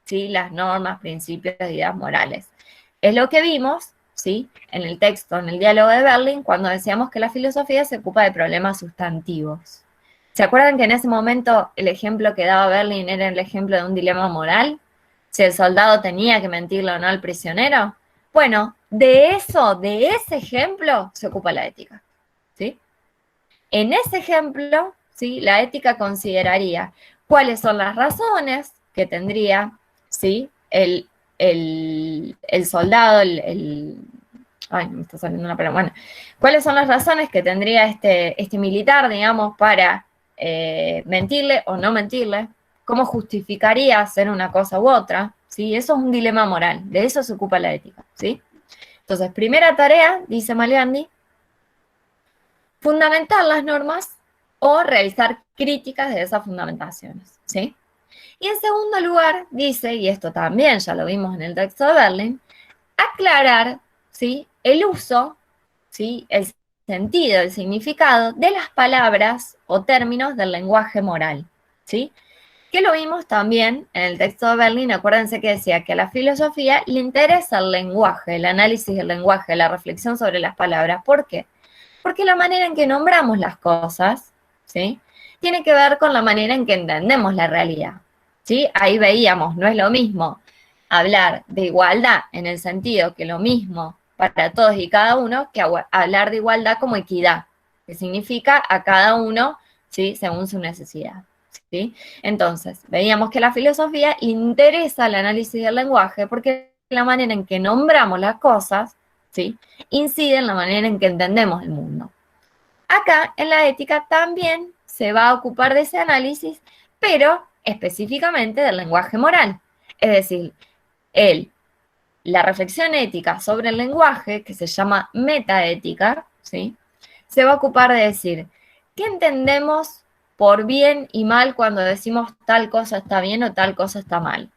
¿sí?, las normas, principios e ideas morales. Es lo que vimos, ¿sí?, en el texto, en el diálogo de Berlin, cuando decíamos que la filosofía se ocupa de problemas sustantivos. ¿Se acuerdan que en ese momento el ejemplo que daba Berlin era el ejemplo de un dilema moral? Si el soldado tenía que mentirle o no al prisionero. Bueno, de ese ejemplo se ocupa la ética, ¿sí? En ese ejemplo, ¿sí?, la ética consideraría cuáles son las razones que tendría, ¿sí?, el soldado, ay, me está saliendo una palabra, bueno, cuáles son las razones que tendría este militar, digamos, para mentirle o no mentirle, cómo justificaría hacer una cosa u otra, ¿sí? Eso es un dilema moral, de eso se ocupa la ética, ¿sí? Entonces, primera tarea, dice Maliandi, fundamentar las normas o realizar críticas de esas fundamentaciones, ¿sí? Y en segundo lugar, dice, y esto también ya lo vimos en el texto de Berlin, aclarar, ¿sí?, el uso, ¿sí?, el sentido, el significado de las palabras o términos del lenguaje moral, ¿sí? Que lo vimos también en el texto de Berlin. Acuérdense que decía que a la filosofía le interesa el lenguaje, el análisis del lenguaje, la reflexión sobre las palabras. ¿Por qué? Porque la manera en que nombramos las cosas, ¿sí?, tiene que ver con la manera en que entendemos la realidad, ¿sí? Ahí veíamos, no es lo mismo hablar de igualdad en el sentido que lo mismo para todos y cada uno que hablar de igualdad como equidad, que significa a cada uno, ¿sí?, según su necesidad, ¿sí? Entonces, veíamos que a la filosofía le interesa el análisis del lenguaje porque la manera en que nombramos las cosas, ¿sí?, incide en la manera en que entendemos el mundo. Acá, en la ética, también se va a ocupar de ese análisis, pero específicamente del lenguaje moral. Es decir, la reflexión ética sobre el lenguaje, que se llama metaética, ¿sí?, se va a ocupar de decir, ¿qué entendemos por bien y mal cuando decimos tal cosa está bien o tal cosa está mal?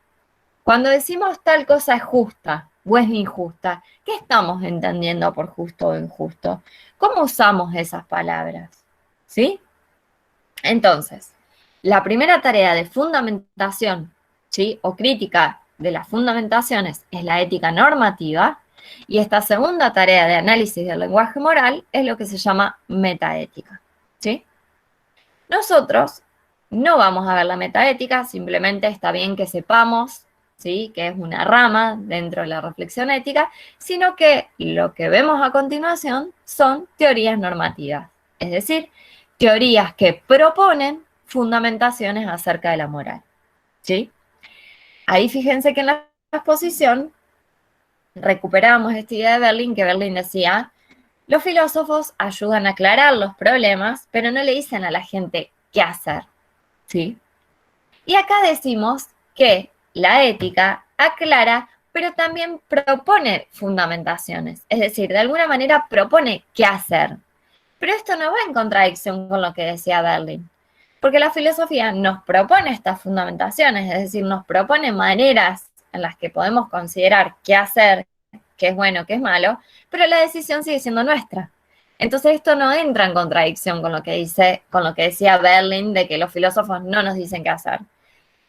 Cuando decimos tal cosa es justa o es injusta, ¿qué estamos entendiendo por justo o injusto? ¿Cómo usamos esas palabras? ¿Sí? Entonces, la primera tarea de fundamentación, ¿sí?, o crítica de las fundamentaciones es la ética normativa, y esta segunda tarea de análisis del lenguaje moral es lo que se llama metaética, ¿sí? Nosotros no vamos a ver la metaética, simplemente está bien que sepamos, ¿sí?, que es una rama dentro de la reflexión ética, sino que lo que vemos a continuación son teorías normativas, es decir, teorías que proponen fundamentaciones acerca de la moral, ¿sí? Ahí fíjense que en la exposición recuperamos esta idea de Berlin, que Berlin decía, los filósofos ayudan a aclarar los problemas, pero no le dicen a la gente qué hacer, ¿sí? Y acá decimos que la ética aclara, pero también propone fundamentaciones, es decir, de alguna manera propone qué hacer. Pero esto no va en contradicción con lo que decía Berlin, porque la filosofía nos propone estas fundamentaciones, es decir, nos propone maneras en las que podemos considerar qué hacer, qué es bueno, qué es malo, pero la decisión sigue siendo nuestra. Entonces esto no entra en contradicción con lo que decía Berlin de que los filósofos no nos dicen qué hacer.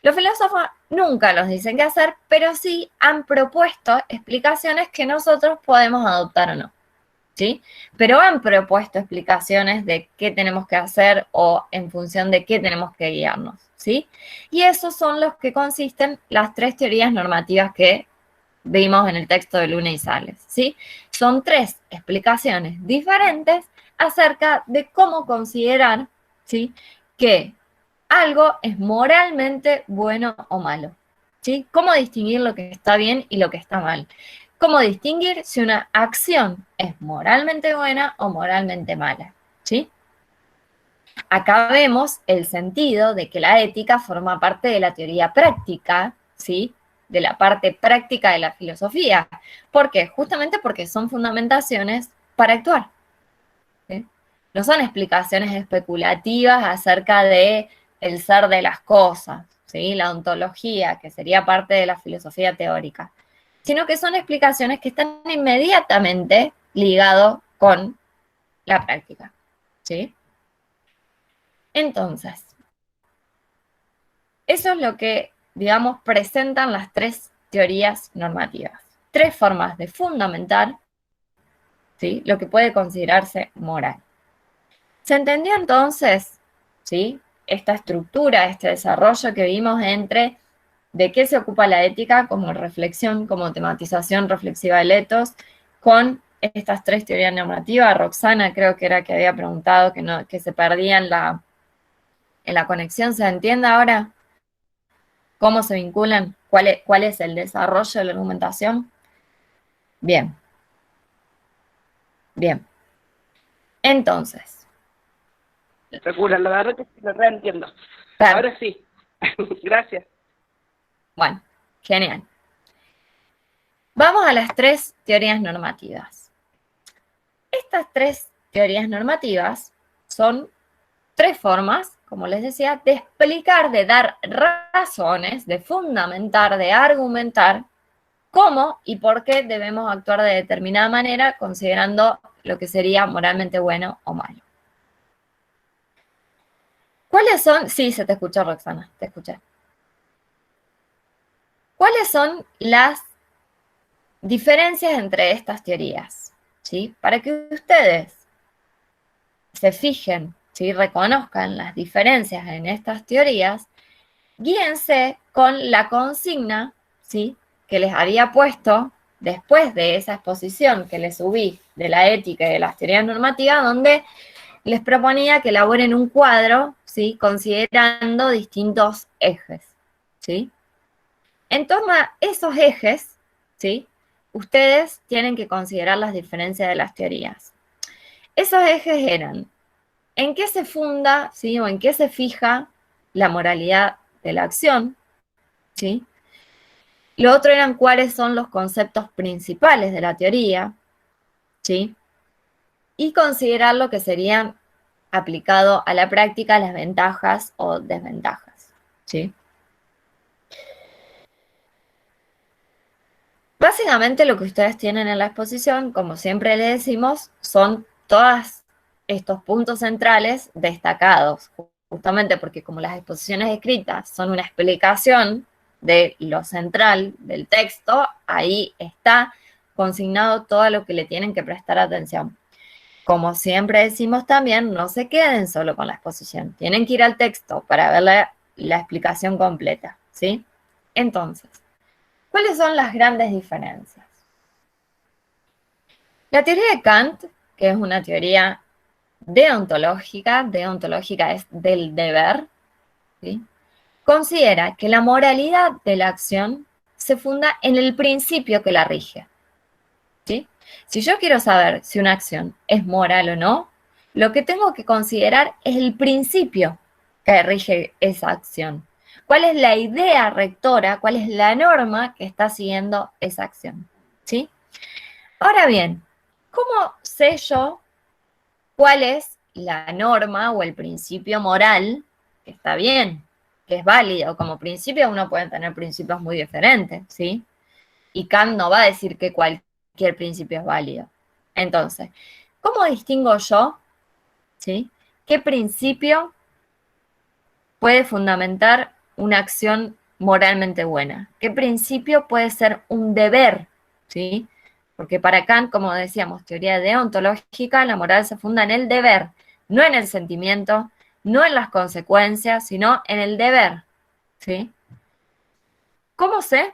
Los filósofos nunca nos dicen qué hacer, pero sí han propuesto explicaciones que nosotros podemos adoptar o no, ¿sí? Pero han propuesto explicaciones de qué tenemos que hacer o en función de qué tenemos que guiarnos, ¿sí? Y esos son los que consisten las tres teorías normativas que vimos en el texto de Luna y Sales, ¿sí? Son tres explicaciones diferentes acerca de cómo considerar, ¿sí?, que algo es moralmente bueno o malo, ¿sí? Cómo distinguir lo que está bien y lo que está mal. Cómo distinguir si una acción es moralmente buena o moralmente mala, ¿sí? Acá vemos el sentido de que la ética forma parte de la teoría práctica, ¿sí?, de la parte práctica de la filosofía. ¿Por qué? Justamente porque son fundamentaciones para actuar, ¿sí? No son explicaciones especulativas acerca de el ser de las cosas, ¿sí?, la ontología, que sería parte de la filosofía teórica, sino que son explicaciones que están inmediatamente ligadas con la práctica, ¿sí? Entonces, eso es lo que, digamos, presentan las tres teorías normativas. Tres formas de fundamentar, ¿sí?, lo que puede considerarse moral. ¿Se entendió entonces, ¿sí?, esta estructura, este desarrollo que vimos entre de qué se ocupa la ética como reflexión, como tematización reflexiva del etos, con estas tres teorías normativas? Roxana creo que era que había preguntado que se perdía en la conexión. ¿Se entiende ahora cómo se vinculan? ¿Cuál es el desarrollo de la argumentación? Bien. Bien. Entonces. Segura, la verdad que sí, lo reentiendo. Claro. Ahora sí. Gracias. Bueno, genial. Vamos a las tres teorías normativas. Estas tres teorías normativas son tres formas, como les decía, de explicar, de dar razones, de fundamentar, de argumentar cómo y por qué debemos actuar de determinada manera considerando lo que sería moralmente bueno o malo. ¿Cuáles son? Sí, se te escuchó, Roxana, te escuché. ¿Cuáles son las diferencias entre estas teorías? ¿Sí? Para que ustedes se fijen, ¿sí? Reconozcan las diferencias en estas teorías, guíense con la consigna, ¿sí? Que les había puesto después de esa exposición que les subí de la ética y de las teorías normativas, donde les proponía que elaboren un cuadro, ¿sí? Considerando distintos ejes, ¿sí? En torno a esos ejes, ¿sí? Ustedes tienen que considerar las diferencias de las teorías. Esos ejes eran, ¿en qué se funda, ¿sí? O en qué se fija la moralidad de la acción, ¿sí? Lo otro eran cuáles son los conceptos principales de la teoría, ¿sí? Y considerar lo que serían aplicado a la práctica las ventajas o desventajas, ¿sí? Básicamente lo que ustedes tienen en la exposición, como siempre les decimos, son todos estos puntos centrales destacados, justamente porque como las exposiciones escritas son una explicación de lo central del texto, ahí está consignado todo lo que le tienen que prestar atención. Como siempre decimos también, no se queden solo con la exposición, tienen que ir al texto para ver la explicación completa, ¿sí? Entonces, ¿cuáles son las grandes diferencias? La teoría de Kant, que es una teoría deontológica es del deber, ¿sí? Considera que la moralidad de la acción se funda en el principio que la rige, ¿sí? Si yo quiero saber si una acción es moral o no, lo que tengo que considerar es el principio que rige esa acción. ¿Cuál es la idea rectora? ¿Cuál es la norma que está siguiendo esa acción? ¿Sí? Ahora bien, ¿cómo sé yo cuál es la norma o el principio moral que está bien, que es válido? Como principio uno puede tener principios muy diferentes, ¿sí? Y Kant no va a decir que cualquier principio es válido. Entonces, ¿cómo distingo yo, ¿sí? ¿Qué principio puede fundamentar una acción moralmente buena? ¿Qué principio puede ser un deber? ¿Sí? Porque para Kant, como decíamos, teoría deontológica, la moral se funda en el deber, no en el sentimiento, no en las consecuencias, sino en el deber. ¿Sí? ¿Cómo sé?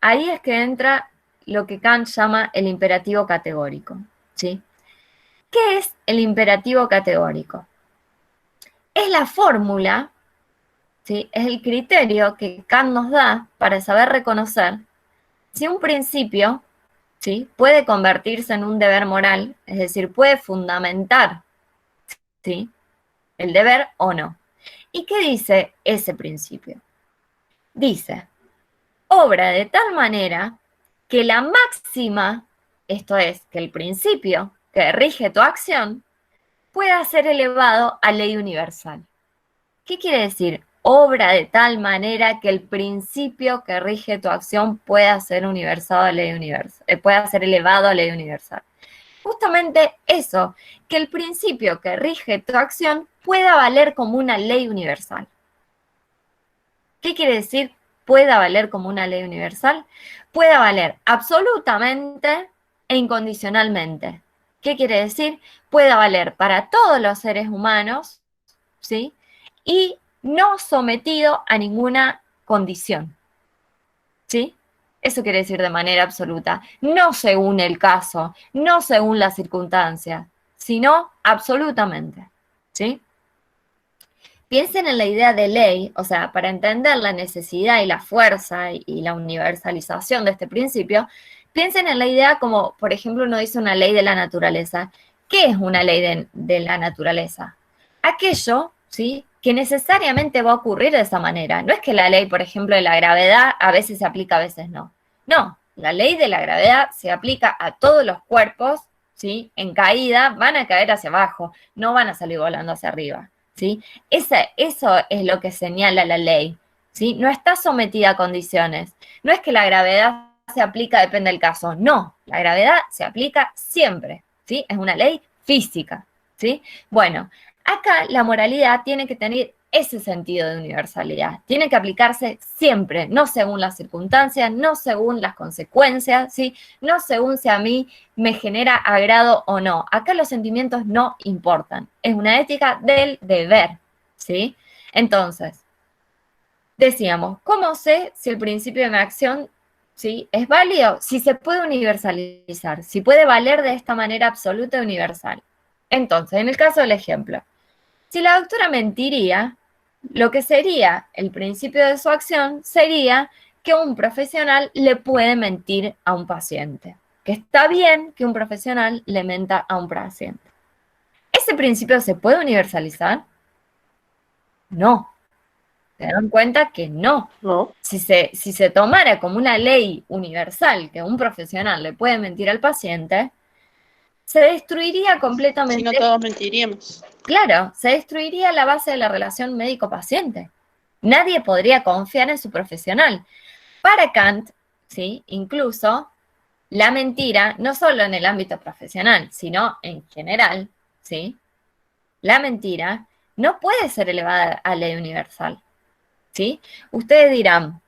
Ahí es que entra lo que Kant llama el imperativo categórico. ¿Sí? ¿Qué es el imperativo categórico? Es la fórmula, ¿sí? Es el criterio que Kant nos da para saber reconocer si un principio, ¿sí? Puede convertirse en un deber moral, es decir, puede fundamentar, ¿sí? El deber o no. ¿Y qué dice ese principio? Dice, obra de tal manera que la máxima, esto es, que el principio que rige tu acción, pueda ser elevado a ley universal. ¿Qué quiere decir? Obra de tal manera que el principio que rige tu acción pueda ser universal a ley universal, pueda ser elevado a ley universal. Justamente eso, que el principio que rige tu acción pueda valer como una ley universal. ¿Qué quiere decir pueda valer como una ley universal? Pueda valer absolutamente e incondicionalmente. ¿Qué quiere decir? Pueda valer para todos los seres humanos, ¿sí? Y no sometido a ninguna condición, ¿sí? Eso quiere decir de manera absoluta, no según el caso, no según las circunstancias, sino absolutamente, ¿sí? Piensen en la idea de ley, o sea, para entender la necesidad y la fuerza y la universalización de este principio, piensen en la idea como, por ejemplo, uno dice una ley de la naturaleza. ¿Qué es una ley de la naturaleza? Aquello, ¿sí?, que necesariamente va a ocurrir de esa manera. No es que la ley, por ejemplo, de la gravedad a veces se aplica, a veces no. No, la ley de la gravedad se aplica a todos los cuerpos, ¿sí? En caída van a caer hacia abajo, no van a salir volando hacia arriba, ¿sí? Eso es lo que señala la ley, ¿sí? No está sometida a condiciones. No es que la gravedad se aplica, depende del caso. No, la gravedad se aplica siempre, ¿sí? Es una ley física, ¿sí? Bueno, acá la moralidad tiene que tener ese sentido de universalidad. Tiene que aplicarse siempre, no según las circunstancias, no según las consecuencias, ¿sí? No según si a mí me genera agrado o no. Acá los sentimientos no importan. Es una ética del deber, ¿sí? Entonces, decíamos, ¿cómo sé si el principio de mi acción, ¿sí?, es válido? Si se puede universalizar, si puede valer de esta manera absoluta y universal. Entonces, en el caso del ejemplo, si la doctora mentiría, lo que sería el principio de su acción sería que un profesional le puede mentir a un paciente, que está bien que un profesional le menta a un paciente. ¿Ese principio se puede universalizar? No. ¿Se dan cuenta que no? ¿No? Si se tomara como una ley universal que un profesional le puede mentir al paciente, se destruiría Si no, completamente. todos mentiríamos. Claro, se destruiría la base de la relación médico-paciente. Nadie podría confiar en su profesional. Para Kant, ¿sí?, incluso la mentira, no solo en el ámbito profesional, sino en general, ¿sí?, la mentira no puede ser elevada a ley universal, ¿sí? Ustedes dirán,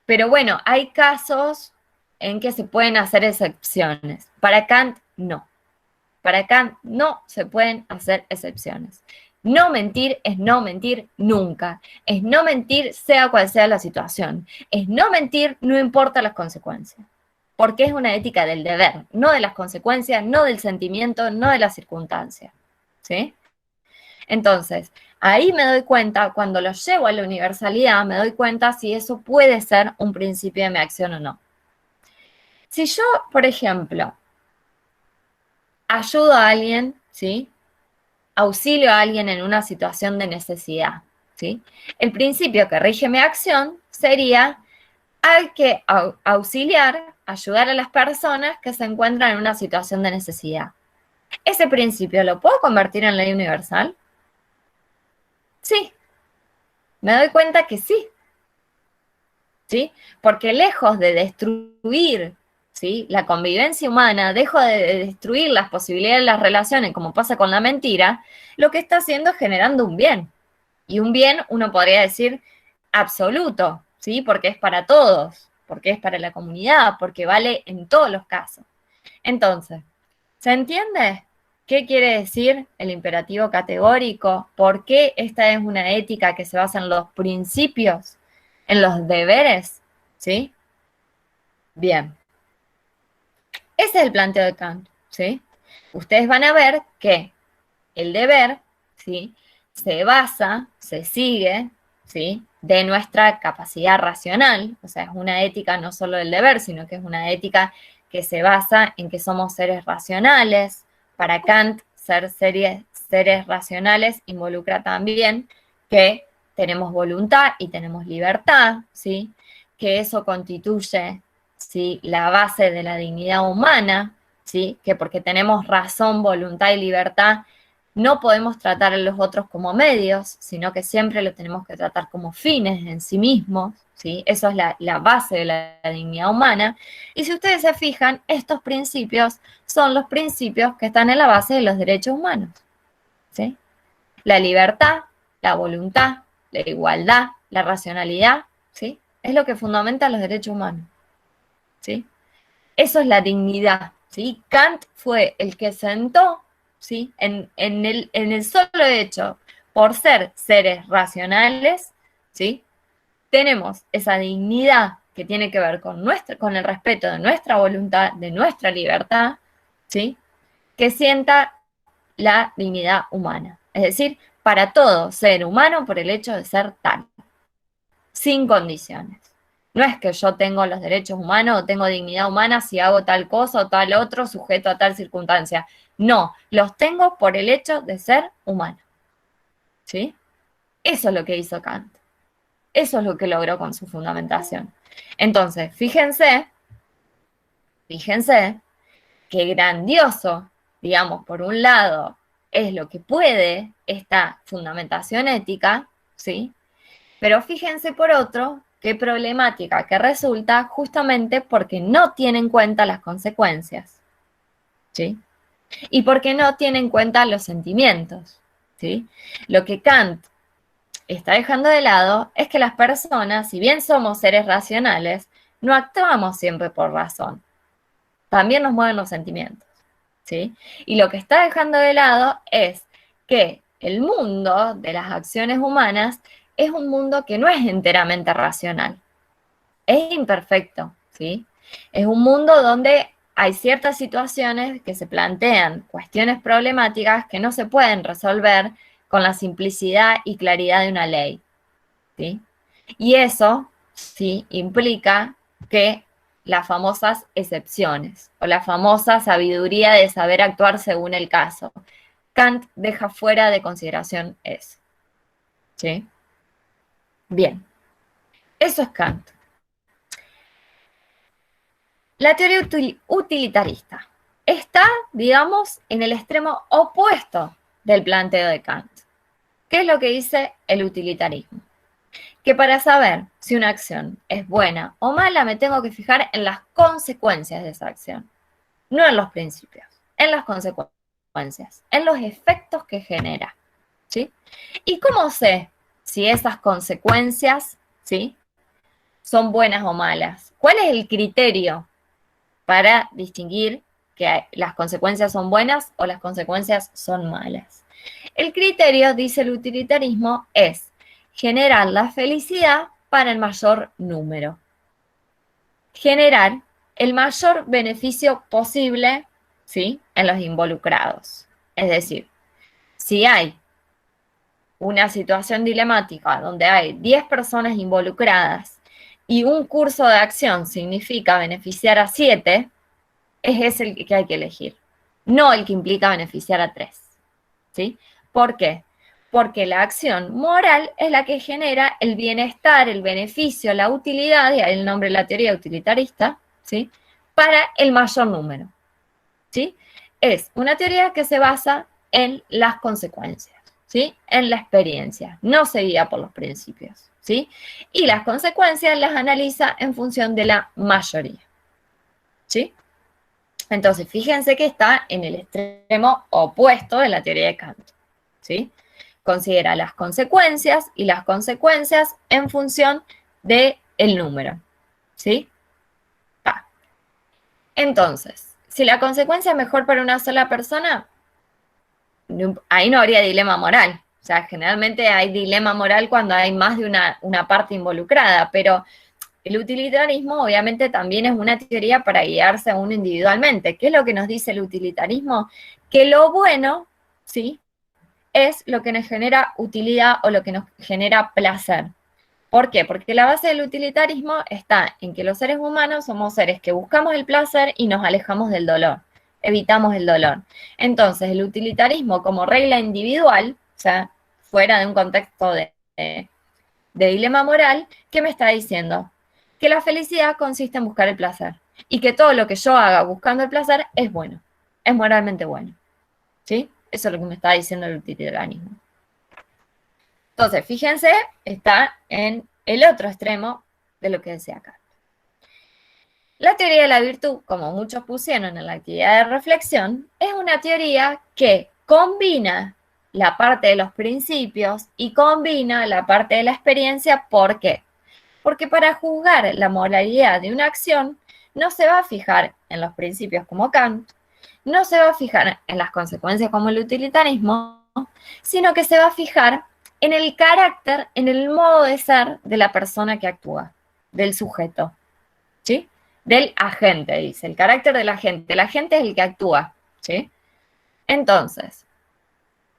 pero bueno, hay casos en que se pueden hacer excepciones. Para Kant, no. Para Kant no se pueden hacer excepciones. No mentir es no mentir nunca. Es no mentir sea cual sea la situación. Es no mentir no importa las consecuencias. Porque es una ética del deber, no de las consecuencias, no del sentimiento, no de las circunstancias. ¿Sí? Entonces, ahí me doy cuenta, cuando lo llevo a la universalidad, me doy cuenta si eso puede ser un principio de mi acción o no. Si yo, por ejemplo, ayudo a alguien, ¿sí?, auxilio a alguien en una situación de necesidad, ¿sí?, el principio que rige mi acción sería: hay que auxiliar, ayudar a las personas que se encuentran en una situación de necesidad. ¿Ese principio lo puedo convertir en ley universal? Sí, me doy cuenta que sí, ¿sí? Porque lejos de destruir, ¿sí?, la convivencia humana, dejo de destruir las posibilidades de las relaciones, como pasa con la mentira, lo que está haciendo es generando un bien. Y un bien, uno podría decir, absoluto, ¿sí? Porque es para todos, porque es para la comunidad, porque vale en todos los casos. Entonces, ¿se entiende qué quiere decir el imperativo categórico? ¿Por qué esta es una ética que se basa en los principios, en los deberes? ¿Sí? Bien. Ese es el planteo de Kant, ¿sí? Ustedes van a ver que el deber, ¿sí?, se basa, se sigue, ¿sí?, de nuestra capacidad racional. O sea, es una ética no solo del deber, sino que es una ética que se basa en que somos seres racionales. Para Kant, ser seres racionales involucra también que tenemos voluntad y tenemos libertad, ¿sí?, que eso constituye, ¿sí?, la base de la dignidad humana, ¿sí?, que porque tenemos razón, voluntad y libertad, no podemos tratar a los otros como medios, sino que siempre lo tenemos que tratar como fines en sí mismos, ¿sí? Eso es la base de la dignidad humana. Y si ustedes se fijan, estos principios son los principios que están en la base de los derechos humanos, ¿sí? La libertad, la voluntad, la igualdad, la racionalidad, ¿sí?, es lo que fundamenta los derechos humanos, ¿sí? Eso es la dignidad, ¿sí? Kant fue el que sentó, ¿sí?, en el solo hecho, por ser seres racionales, ¿sí?, tenemos esa dignidad que tiene que ver con el respeto de nuestra voluntad, de nuestra libertad, ¿sí?, que sienta la dignidad humana. Es decir, para todo ser humano por el hecho de ser tal, sin condiciones. No es que yo tengo los derechos humanos o tengo dignidad humana si hago tal cosa o tal otro sujeto a tal circunstancia. No, los tengo por el hecho de ser humano. ¿Sí? Eso es lo que hizo Kant. Eso es lo que logró con su fundamentación. Entonces, fíjense qué grandioso, digamos, por un lado, es lo que puede esta fundamentación ética, ¿sí? Pero fíjense por otro, qué problemática que resulta justamente porque no tiene en cuenta las consecuencias, ¿sí? y porque no tiene en cuenta los sentimientos, ¿sí? Lo que Kant está dejando de lado es que las personas, si bien somos seres racionales, no actuamos siempre por razón. También nos mueven los sentimientos, ¿sí? Y lo que está dejando de lado es que el mundo de las acciones humanas es un mundo que no es enteramente racional. Es imperfecto, ¿sí? Es un mundo donde hay ciertas situaciones que se plantean cuestiones problemáticas que no se pueden resolver con la simplicidad y claridad de una ley, ¿sí? Y eso, sí, implica que las famosas excepciones o la famosa sabiduría de saber actuar según el caso. Kant deja fuera de consideración eso, ¿sí? Bien, eso es Kant. La teoría utilitarista está, digamos, en el extremo opuesto del planteo de Kant. ¿Qué es lo que dice el utilitarismo? Que para saber si una acción es buena o mala me tengo que fijar en las consecuencias de esa acción, no en los principios, en las consecuencias, en los efectos que genera, ¿sí? ¿Y cómo sé si esas consecuencias, ¿sí?, son buenas o malas? ¿Cuál es el criterio para distinguir que las consecuencias son buenas o las consecuencias son malas? El criterio, dice el utilitarismo, es generar la felicidad para el mayor número. Generar el mayor beneficio posible, ¿sí?, en los involucrados. Es decir, si hay una situación dilemática donde hay 10 personas involucradas y un curso de acción significa beneficiar a 7, es ese el que hay que elegir, no el que implica beneficiar a 3, ¿sí? ¿Por qué? Porque la acción moral es la que genera el bienestar, el beneficio, la utilidad, y ahí el nombre de la teoría utilitarista, ¿sí?, para el mayor número, ¿sí? Es una teoría que se basa en las consecuencias, ¿sí?, en la experiencia, no se guía por los principios, ¿sí? Y las consecuencias las analiza en función de la mayoría, ¿sí? Entonces, fíjense que está en el extremo opuesto de la teoría de Kant, ¿sí? Considera las consecuencias y las consecuencias en función del número, ¿sí? Entonces, si la consecuencia es mejor para una sola persona, ahí no habría dilema moral. O sea, generalmente hay dilema moral cuando hay más de una parte involucrada, pero el utilitarismo obviamente también es una teoría para guiarse a uno individualmente. ¿Qué es lo que nos dice el utilitarismo? Que lo bueno, ¿sí?, es lo que nos genera utilidad o lo que nos genera placer. ¿Por qué? Porque la base del utilitarismo está en que los seres humanos somos seres que buscamos el placer y nos alejamos del dolor, evitamos el dolor. Entonces, el utilitarismo como regla individual, o sea, fuera de un contexto de dilema moral, ¿qué me está diciendo? Que la felicidad consiste en buscar el placer y que todo lo que yo haga buscando el placer es bueno, es moralmente bueno, ¿sí? Eso es lo que me está diciendo el utilitarismo. Entonces, fíjense, está en el otro extremo de lo que decía acá. La teoría de la virtud, como muchos pusieron en la actividad de reflexión, es una teoría que combina la parte de los principios y combina la parte de la experiencia. ¿Por qué? Porque para juzgar la moralidad de una acción, no se va a fijar en los principios como Kant, no se va a fijar en las consecuencias como el utilitarismo, sino que se va a fijar en el carácter, en el modo de ser de la persona que actúa, del sujeto, ¿sí? Del agente, dice, el carácter del agente. El agente es el que actúa, ¿sí? Entonces,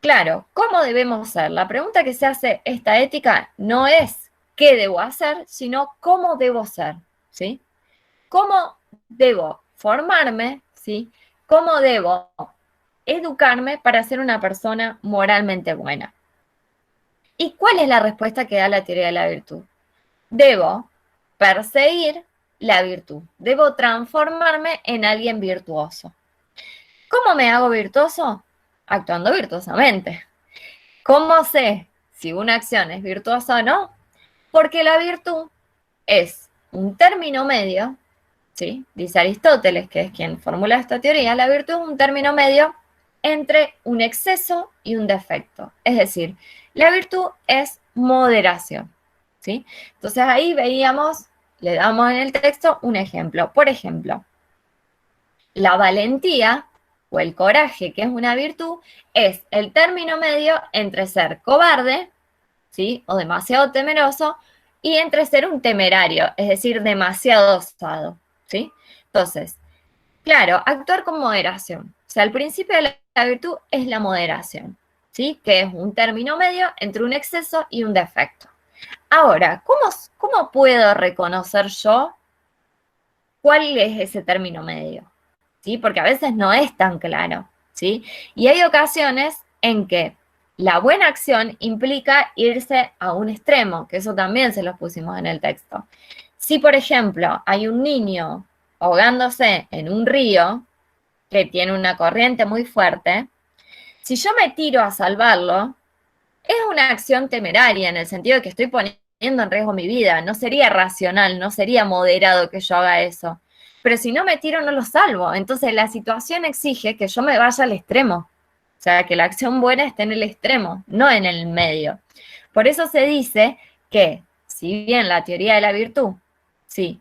claro, ¿cómo debemos ser? La pregunta que se hace esta ética no es qué debo hacer, sino cómo debo ser, ¿sí? ¿Cómo debo formarme, ¿sí? ¿Cómo debo educarme para ser una persona moralmente buena? ¿Y cuál es la respuesta que da la teoría de la virtud? Debo perseguir la virtud. Debo transformarme en alguien virtuoso. ¿Cómo me hago virtuoso? Actuando virtuosamente. ¿Cómo sé si una acción es virtuosa o no? Porque la virtud es un término medio, ¿sí? Dice Aristóteles, que es quien formula esta teoría, la virtud es un término medio entre un exceso y un defecto. Es decir, la virtud es moderación, ¿sí? Entonces ahí veíamos, le damos en el texto un ejemplo. Por ejemplo, la valentía o el coraje, que es una virtud, es el término medio entre ser cobarde, ¿sí? O demasiado temeroso, y entre ser un temerario, es decir, demasiado osado, ¿sí? Entonces, claro, actuar con moderación. O sea, el principio de la virtud es la moderación, ¿sí? Que es un término medio entre un exceso y un defecto. Ahora, ¿cómo puedo reconocer yo cuál es ese término medio? ¿Sí? Porque a veces no es tan claro, ¿sí? Y hay ocasiones en que la buena acción implica irse a un extremo, que eso también se los pusimos en el texto. Si, por ejemplo, hay un niño ahogándose en un río que tiene una corriente muy fuerte, si yo me tiro a salvarlo, es una acción temeraria en el sentido de que estoy poniendo en riesgo mi vida. No sería racional, no sería moderado que yo haga eso. Pero si no me tiro, no lo salvo. Entonces la situación exige que yo me vaya al extremo. O sea, que la acción buena esté en el extremo, no en el medio. Por eso se dice que, si bien la teoría de la virtud, sí,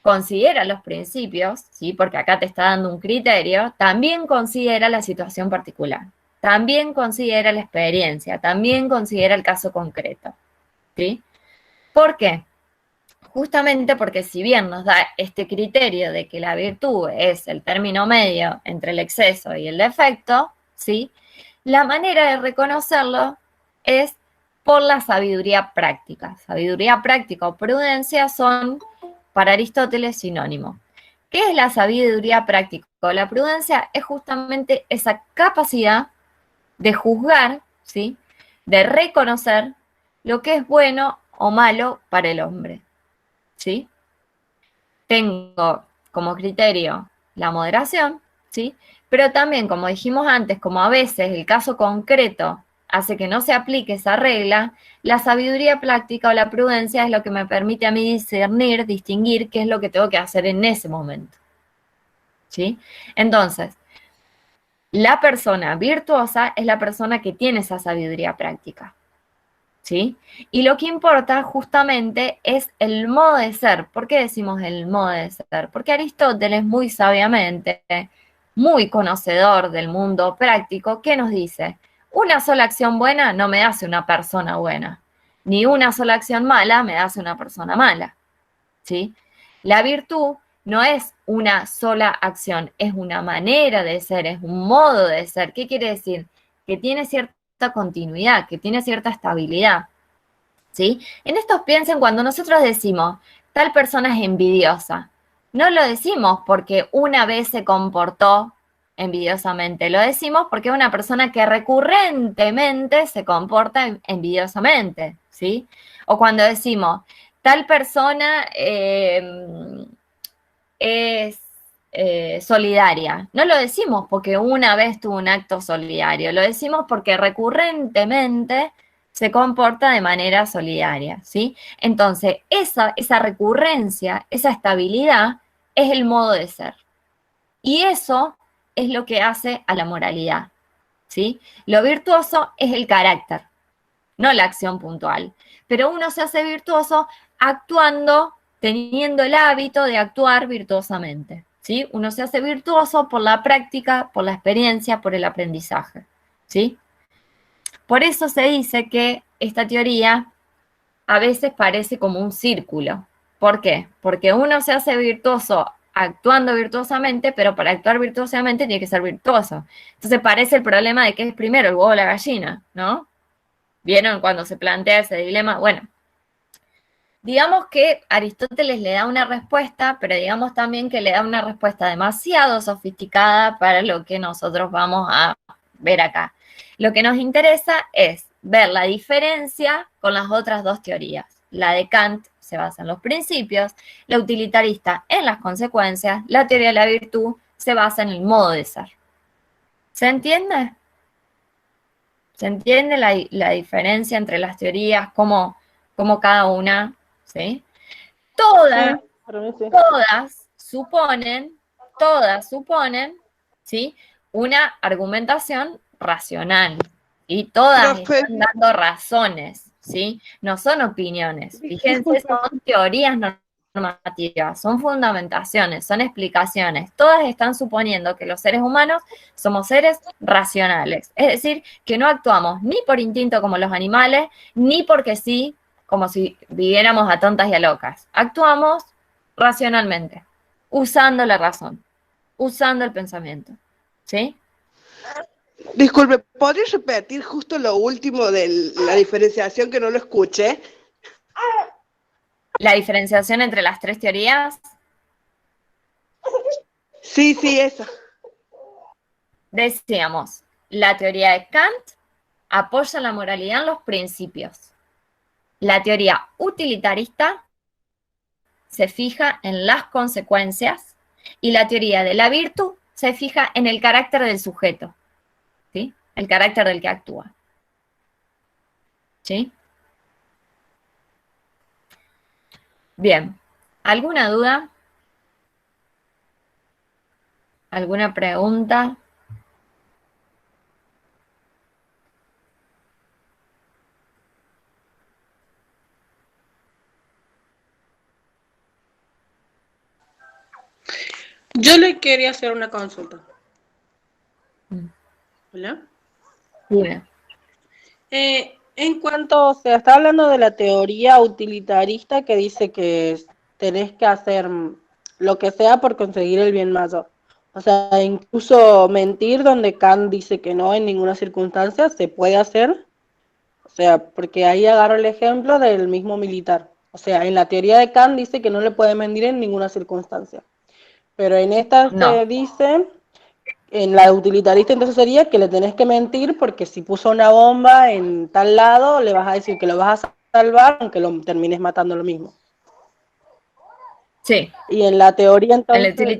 considera los principios, ¿sí? Porque acá te está dando un criterio, también considera la situación particular, también considera la experiencia, también considera el caso concreto, ¿sí? ¿Por qué? Justamente porque si bien nos da este criterio de que la virtud es el término medio entre el exceso y el defecto, ¿sí? La manera de reconocerlo es por la sabiduría práctica. Sabiduría práctica o prudencia son, para Aristóteles, sinónimos. ¿Qué es la sabiduría práctica? La prudencia es justamente esa capacidad de juzgar, ¿sí? De reconocer lo que es bueno o malo para el hombre, ¿sí? Tengo como criterio la moderación, ¿sí? Pero también, como dijimos antes, como a veces el caso concreto hace que no se aplique esa regla, la sabiduría práctica o la prudencia es lo que me permite a mí discernir, distinguir qué es lo que tengo que hacer en ese momento, ¿sí? Entonces, la persona virtuosa es la persona que tiene esa sabiduría práctica, ¿sí? Y lo que importa justamente es el modo de ser. ¿Por qué decimos el modo de ser? Porque Aristóteles, muy sabiamente, muy conocedor del mundo práctico, ¿qué nos dice? Una sola acción buena no me hace una persona buena, ni una sola acción mala me hace una persona mala, ¿sí? La virtud no es una sola acción, es una manera de ser, es un modo de ser. ¿Qué quiere decir? Que tiene cierta continuidad, que tiene cierta estabilidad, ¿sí? En estos piensen cuando nosotros decimos, tal persona es envidiosa. No lo decimos porque una vez se comportó envidiosamente, lo decimos porque es una persona que recurrentemente se comporta envidiosamente, ¿sí? O cuando decimos, tal persona es solidaria. No lo decimos porque una vez tuvo un acto solidario, lo decimos porque recurrentemente se comporta de manera solidaria, ¿sí? Entonces, esa recurrencia, esa estabilidad, es el modo de ser. Y eso es lo que hace a la moralidad, ¿sí? Lo virtuoso es el carácter, no la acción puntual. Pero uno se hace virtuoso actuando, teniendo el hábito de actuar virtuosamente, ¿sí? Uno se hace virtuoso por la práctica, por la experiencia, por el aprendizaje, ¿sí? Por eso se dice que esta teoría a veces parece como un círculo. ¿Por qué? Porque uno se hace virtuoso actuando virtuosamente, pero para actuar virtuosamente tiene que ser virtuoso. Entonces parece el problema de qué es primero, el huevo o la gallina, ¿no? ¿Vieron cuando se plantea ese dilema? Bueno, digamos que Aristóteles le da una respuesta, pero digamos también que le da una respuesta demasiado sofisticada para lo que nosotros vamos a ver acá. Lo que nos interesa es ver la diferencia con las otras dos teorías. La de Kant se basa en los principios, la utilitarista en las consecuencias, la teoría de la virtud se basa en el modo de ser. ¿Se entiende? ¿Se entiende la diferencia entre las teorías, cómo cada una, ¿sí? Todas suponen, ¿sí? Una argumentación racional. Y todas Profe, están dando razones, ¿sí? No son opiniones. Fíjense, Disculpa. son teorías normativas, son fundamentaciones, son explicaciones. Todas están suponiendo que los seres humanos somos seres racionales. Es decir, que no actuamos ni por instinto como los animales, ni porque sí, como si viviéramos a tontas y a locas. Actuamos racionalmente, usando la razón, usando el pensamiento, ¿sí? disculpe, ¿podrías repetir justo lo último de la diferenciación que no lo escuché? La diferenciación entre las tres teorías, Sí, esa. decíamos, la teoría de Kant apoya la moralidad en los principios. La teoría utilitarista se fija en las consecuencias y la teoría de la virtud se fija en el carácter del sujeto, ¿sí? El carácter del que actúa. ¿Sí? Bien. ¿Alguna duda? ¿Alguna pregunta? Yo le quería hacer una consulta. ¿Hola? Bien. En cuanto, se está hablando de la teoría utilitarista que dice que tenés que hacer lo que sea por conseguir el bien mayor. O sea, incluso mentir donde Kant dice que no en ninguna circunstancia se puede hacer. O sea, porque ahí agarro el ejemplo del mismo militar. O sea, en la teoría de Kant dice que no le puede mentir en ninguna circunstancia. Pero en esta No. se dice, en la utilitarista entonces sería que le tenés que mentir porque si puso una bomba en tal lado, le vas a decir que lo vas a salvar aunque lo termines matando lo mismo. Sí. Y en la teoría entonces... En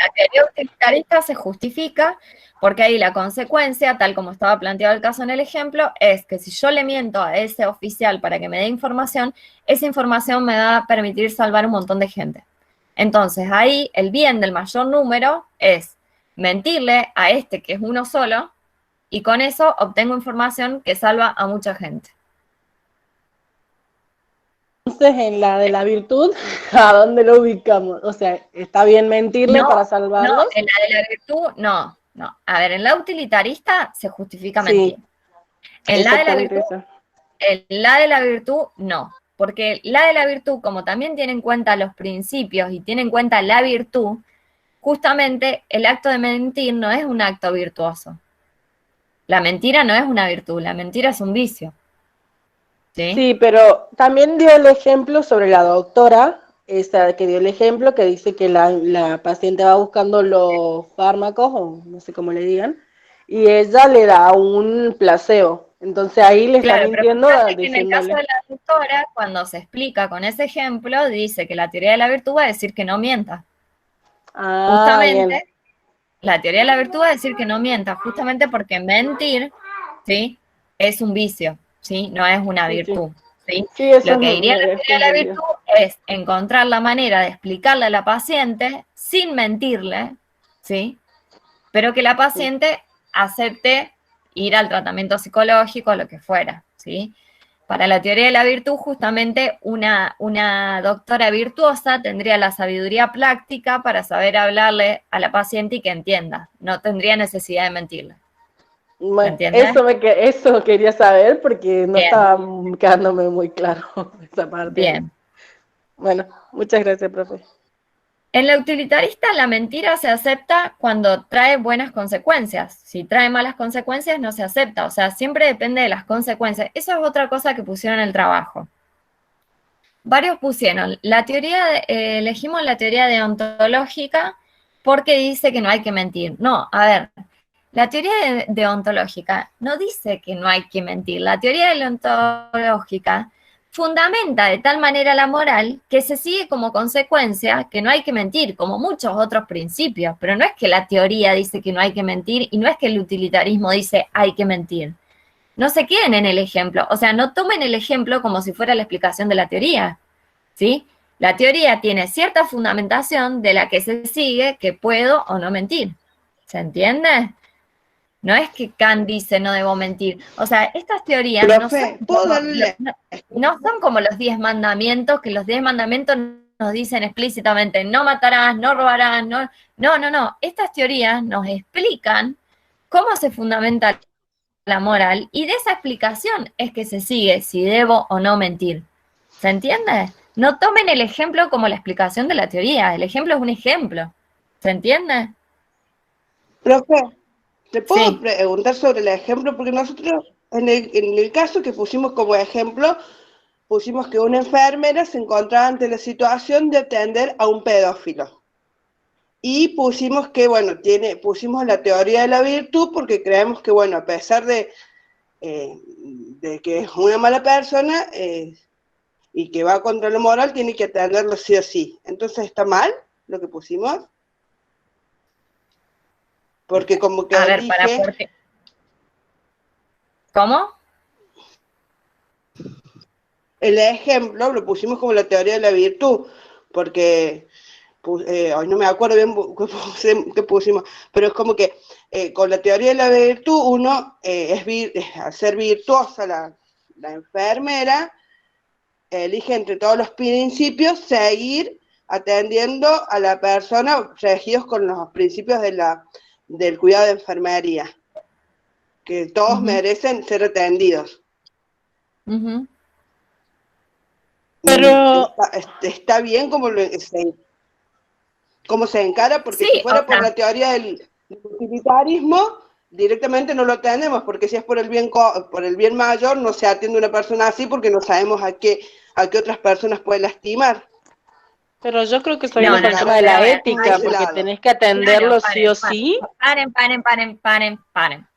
la teoría utilitarista se justifica porque ahí la consecuencia, tal como estaba planteado el caso en el ejemplo, es que si yo le miento a ese oficial para que me dé información, esa información me va a permitir salvar un montón de gente. Entonces ahí el bien del mayor número es mentirle a este que es uno solo y con eso obtengo información que salva a mucha gente. Entonces, en la de la virtud, ¿a dónde lo ubicamos? O sea, ¿está bien mentirle No, para salvarlos? no, en la de la virtud, no. A ver, en la utilitarista se justifica mentir. Sí, En la de la exactamente virtud, eso. no. Porque la de la virtud, como también tiene en cuenta los principios y tiene en cuenta la virtud, justamente el acto de mentir no es un acto virtuoso. La mentira no es una virtud, la mentira es un vicio. ¿Sí? Sí, pero también dio el ejemplo sobre la doctora, esa que dio el ejemplo, que dice que la paciente va buscando los fármacos, o no sé cómo le digan, y ella le da un placebo. Entonces ahí le está Claro, pero mintiendo fíjate que en el caso diciéndole. de la doctora, cuando se explica con ese ejemplo, dice que la teoría de la virtud va a decir que no mienta. Ah, bien. Justamente, la teoría de la virtud va a decir que no mienta, justamente porque mentir, ¿sí? Es un vicio, ¿sí? No es una Sí, sí. virtud, ¿sí? Sí, eso Lo que diría me la había teoría de la confundido. virtud es encontrar la manera de explicarle a la paciente sin mentirle, ¿sí? Pero que la Sí. paciente acepte ir al tratamiento psicológico, lo que fuera, ¿sí? Para la teoría de la virtud, justamente una doctora virtuosa tendría la sabiduría práctica para saber hablarle a la paciente y que entienda. No tendría necesidad de mentirle. ¿Me Bueno, entiendes? eso quería saber porque no Bien, estaba quedándome muy claro esa parte ahí. bien. Bueno, muchas gracias, profe. En la utilitarista, la mentira se acepta cuando trae buenas consecuencias. Si trae malas consecuencias, no se acepta. O sea, siempre depende de las consecuencias. Eso es otra cosa que pusieron en el trabajo. Varios pusieron la teoría, elegimos la teoría deontológica porque dice que no hay que mentir. No, a ver, la teoría deontológica no dice que no hay que mentir. La teoría deontológica fundamenta de tal manera la moral que se sigue como consecuencia que no hay que mentir, como muchos otros principios. Pero no es que la teoría dice que no hay que mentir y no es que el utilitarismo dice hay que mentir. No se queden en el ejemplo, o sea, no tomen el ejemplo como si fuera la explicación de la teoría, ¿sí? La teoría tiene cierta fundamentación de la que se sigue que puedo o no mentir. ¿Se entiende? No es que Kant dice no debo mentir. O sea, estas teorías Profe, ¿puedo darle? no son como los 10 mandamientos, que los 10 mandamientos nos dicen explícitamente no matarás, no robarás, no. No. Estas teorías nos explican cómo se fundamenta la moral y de esa explicación es que se sigue si debo o no mentir. ¿Se entiende? No tomen el ejemplo como la explicación de la teoría. El ejemplo es un ejemplo. ¿Se entiende? Profe, ¿te puedo Sí. preguntar sobre el ejemplo? Porque nosotros, en el caso que pusimos como ejemplo, pusimos que una enfermera se encontraba ante la situación de atender a un pedófilo. Y pusimos que, bueno, pusimos la teoría de la virtud porque creemos que, bueno, a pesar de que es una mala persona y que va contra lo moral, tiene que atenderlo sí o sí. Entonces, ¿está mal lo que pusimos? Porque como que A ver, dije... ¿por qué? ¿Cómo? El ejemplo lo pusimos como la teoría de la virtud, porque hoy no me acuerdo bien qué pusimos, pero es como que con la teoría de la virtud uno, al ser virtuosa la enfermera, elige entre todos los principios seguir atendiendo a la persona regidos con los principios del cuidado de enfermería, que todos merecen ser atendidos. Pero está bien como se encara, porque Sí, si fuera o por sea, la teoría del utilitarismo, directamente no lo atendemos, porque si es por el bien mayor, no se atiende a una persona así porque no sabemos a qué otras personas puede lastimar. yo creo que no, seguimos con el tema de pero a la ver, ética, ese porque lado. tenés que atenderlo sí o sí. Paren.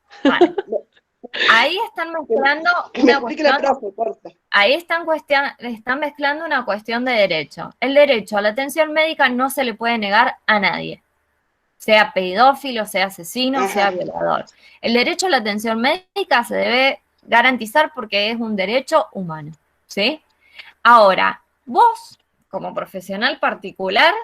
Ahí están mezclando Que me una explique la cuestión, profe, porfa. ahí están mezclando una cuestión de derecho. El derecho a la atención médica no se le puede negar a nadie, sea pedófilo, sea asesino, Ajá. sea violador. El derecho a la atención médica se debe garantizar porque es un derecho humano, ¿sí? Ahora, vos, como profesional particular,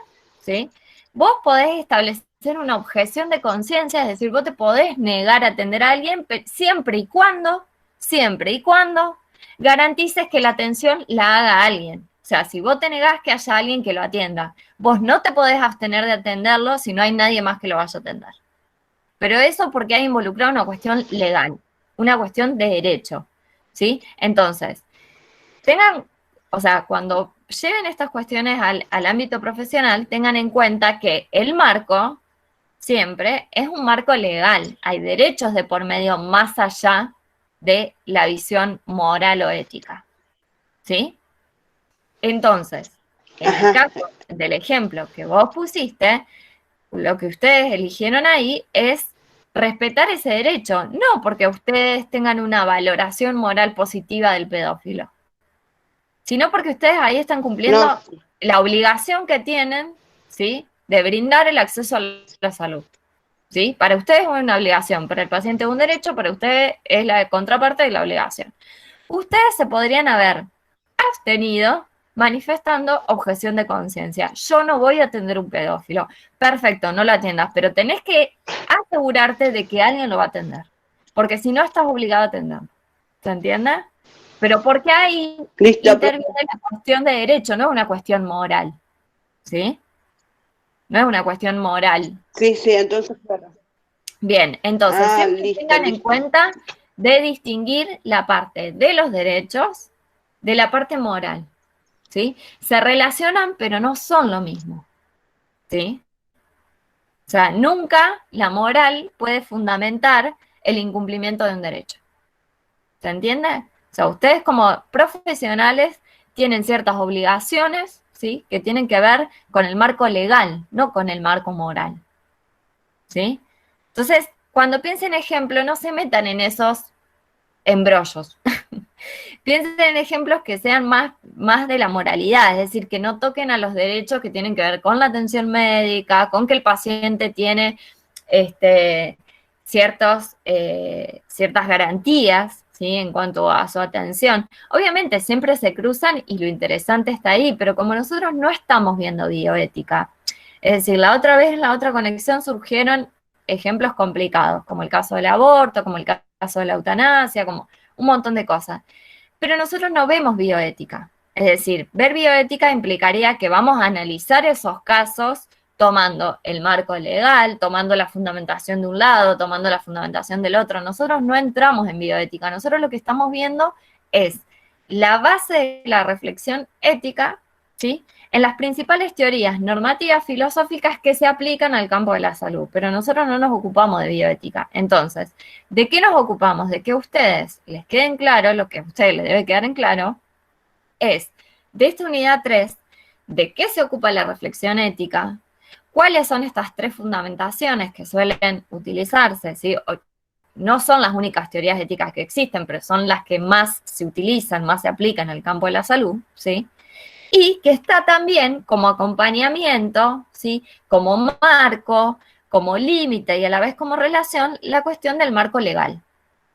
¿sí? Vos podés establecer una objeción de conciencia, es decir, vos te podés negar a atender a alguien siempre y cuando garantices que la atención la haga alguien. O sea, si vos te negás que haya alguien que lo atienda, vos no te podés abstener de atenderlo si no hay nadie más que lo vaya a atender. Pero eso porque hay involucrado una cuestión legal, una cuestión de derecho, ¿sí? Entonces, cuando lleven estas cuestiones al ámbito profesional, tengan en cuenta que el marco siempre es un marco legal. Hay derechos de por medio más allá de la visión moral o ética, ¿sí? Entonces, en el caso del ejemplo que vos pusiste, lo que ustedes eligieron ahí es respetar ese derecho, no porque ustedes tengan una valoración moral positiva del pedófilo, sino porque ustedes ahí están cumpliendo la obligación que tienen, ¿sí?, de brindar el acceso a la salud, ¿sí? Para ustedes es una obligación, para el paciente es un derecho, para ustedes es la contraparte de la obligación. Ustedes se podrían haber abstenido manifestando objeción de conciencia. Yo no voy a atender un pedófilo. Perfecto, no lo atiendas, pero tenés que asegurarte de que alguien lo va a atender, porque si no estás obligado a atenderlo. ¿Se entiende? Pero porque ahí interviene la cuestión de derecho, no es una cuestión moral, ¿sí? No es una cuestión moral. Sí, entonces, claro. Bien, entonces siempre tengan en cuenta de distinguir la parte de los derechos de la parte moral, ¿sí? Se relacionan, pero no son lo mismo, ¿sí? O sea, nunca la moral puede fundamentar el incumplimiento de un derecho. ¿Se entiende? O sea, ustedes como profesionales tienen ciertas obligaciones, ¿sí?, que tienen que ver con el marco legal, no con el marco moral, ¿sí? Entonces, cuando piensen ejemplo, no se metan en esos embrollos. Piensen en ejemplos que sean más de la moralidad, es decir, que no toquen a los derechos que tienen que ver con la atención médica, con que el paciente tiene ciertas garantías, ¿sí? En cuanto a su atención. Obviamente siempre se cruzan y lo interesante está ahí, pero como nosotros no estamos viendo bioética, es decir, la otra vez en la otra conexión surgieron ejemplos complicados, como el caso del aborto, como el caso de la eutanasia, como un montón de cosas. Pero nosotros no vemos bioética. Es decir, ver bioética implicaría que vamos a analizar esos casos tomando el marco legal, tomando la fundamentación de un lado, tomando la fundamentación del otro. Nosotros no entramos en bioética. Nosotros lo que estamos viendo es la base de la reflexión ética, ¿sí? En las principales teorías normativas filosóficas que se aplican al campo de la salud, pero nosotros no nos ocupamos de bioética. Entonces, ¿de qué nos ocupamos? De que a ustedes les queden claro, lo que a ustedes les debe quedar en claro, es de esta unidad 3, de qué se ocupa la reflexión ética, cuáles son estas tres fundamentaciones que suelen utilizarse, ¿sí? No son las únicas teorías éticas que existen, pero son las que más se utilizan, más se aplican en el campo de la salud, ¿sí? Y que está también como acompañamiento, ¿sí? Como marco, como límite y a la vez como relación, la cuestión del marco legal,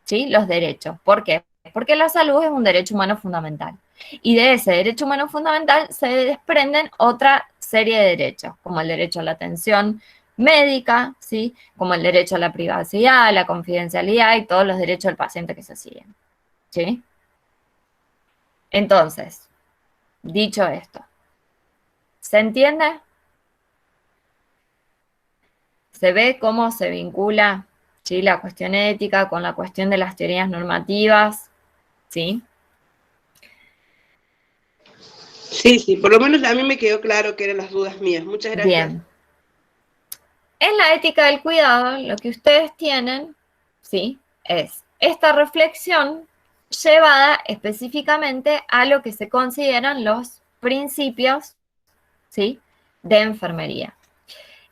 ¿sí? Los derechos. ¿Por qué? Porque la salud es un derecho humano fundamental. Y de ese derecho humano fundamental se desprenden otra serie de derechos, como el derecho a la atención médica, ¿sí? Como el derecho a la privacidad, a la confidencialidad y todos los derechos del paciente que se siguen, ¿sí? Entonces, dicho esto, ¿se entiende? ¿Se ve cómo se vincula, ¿sí? La cuestión ética con la cuestión de las teorías normativas? ¿Sí? Sí, sí, por lo menos a mí me quedó claro que eran las dudas mías. Muchas gracias. Bien. En la ética del cuidado, lo que ustedes tienen, ¿sí? Es esta reflexión llevada específicamente a lo que se consideran los principios, ¿sí? De enfermería.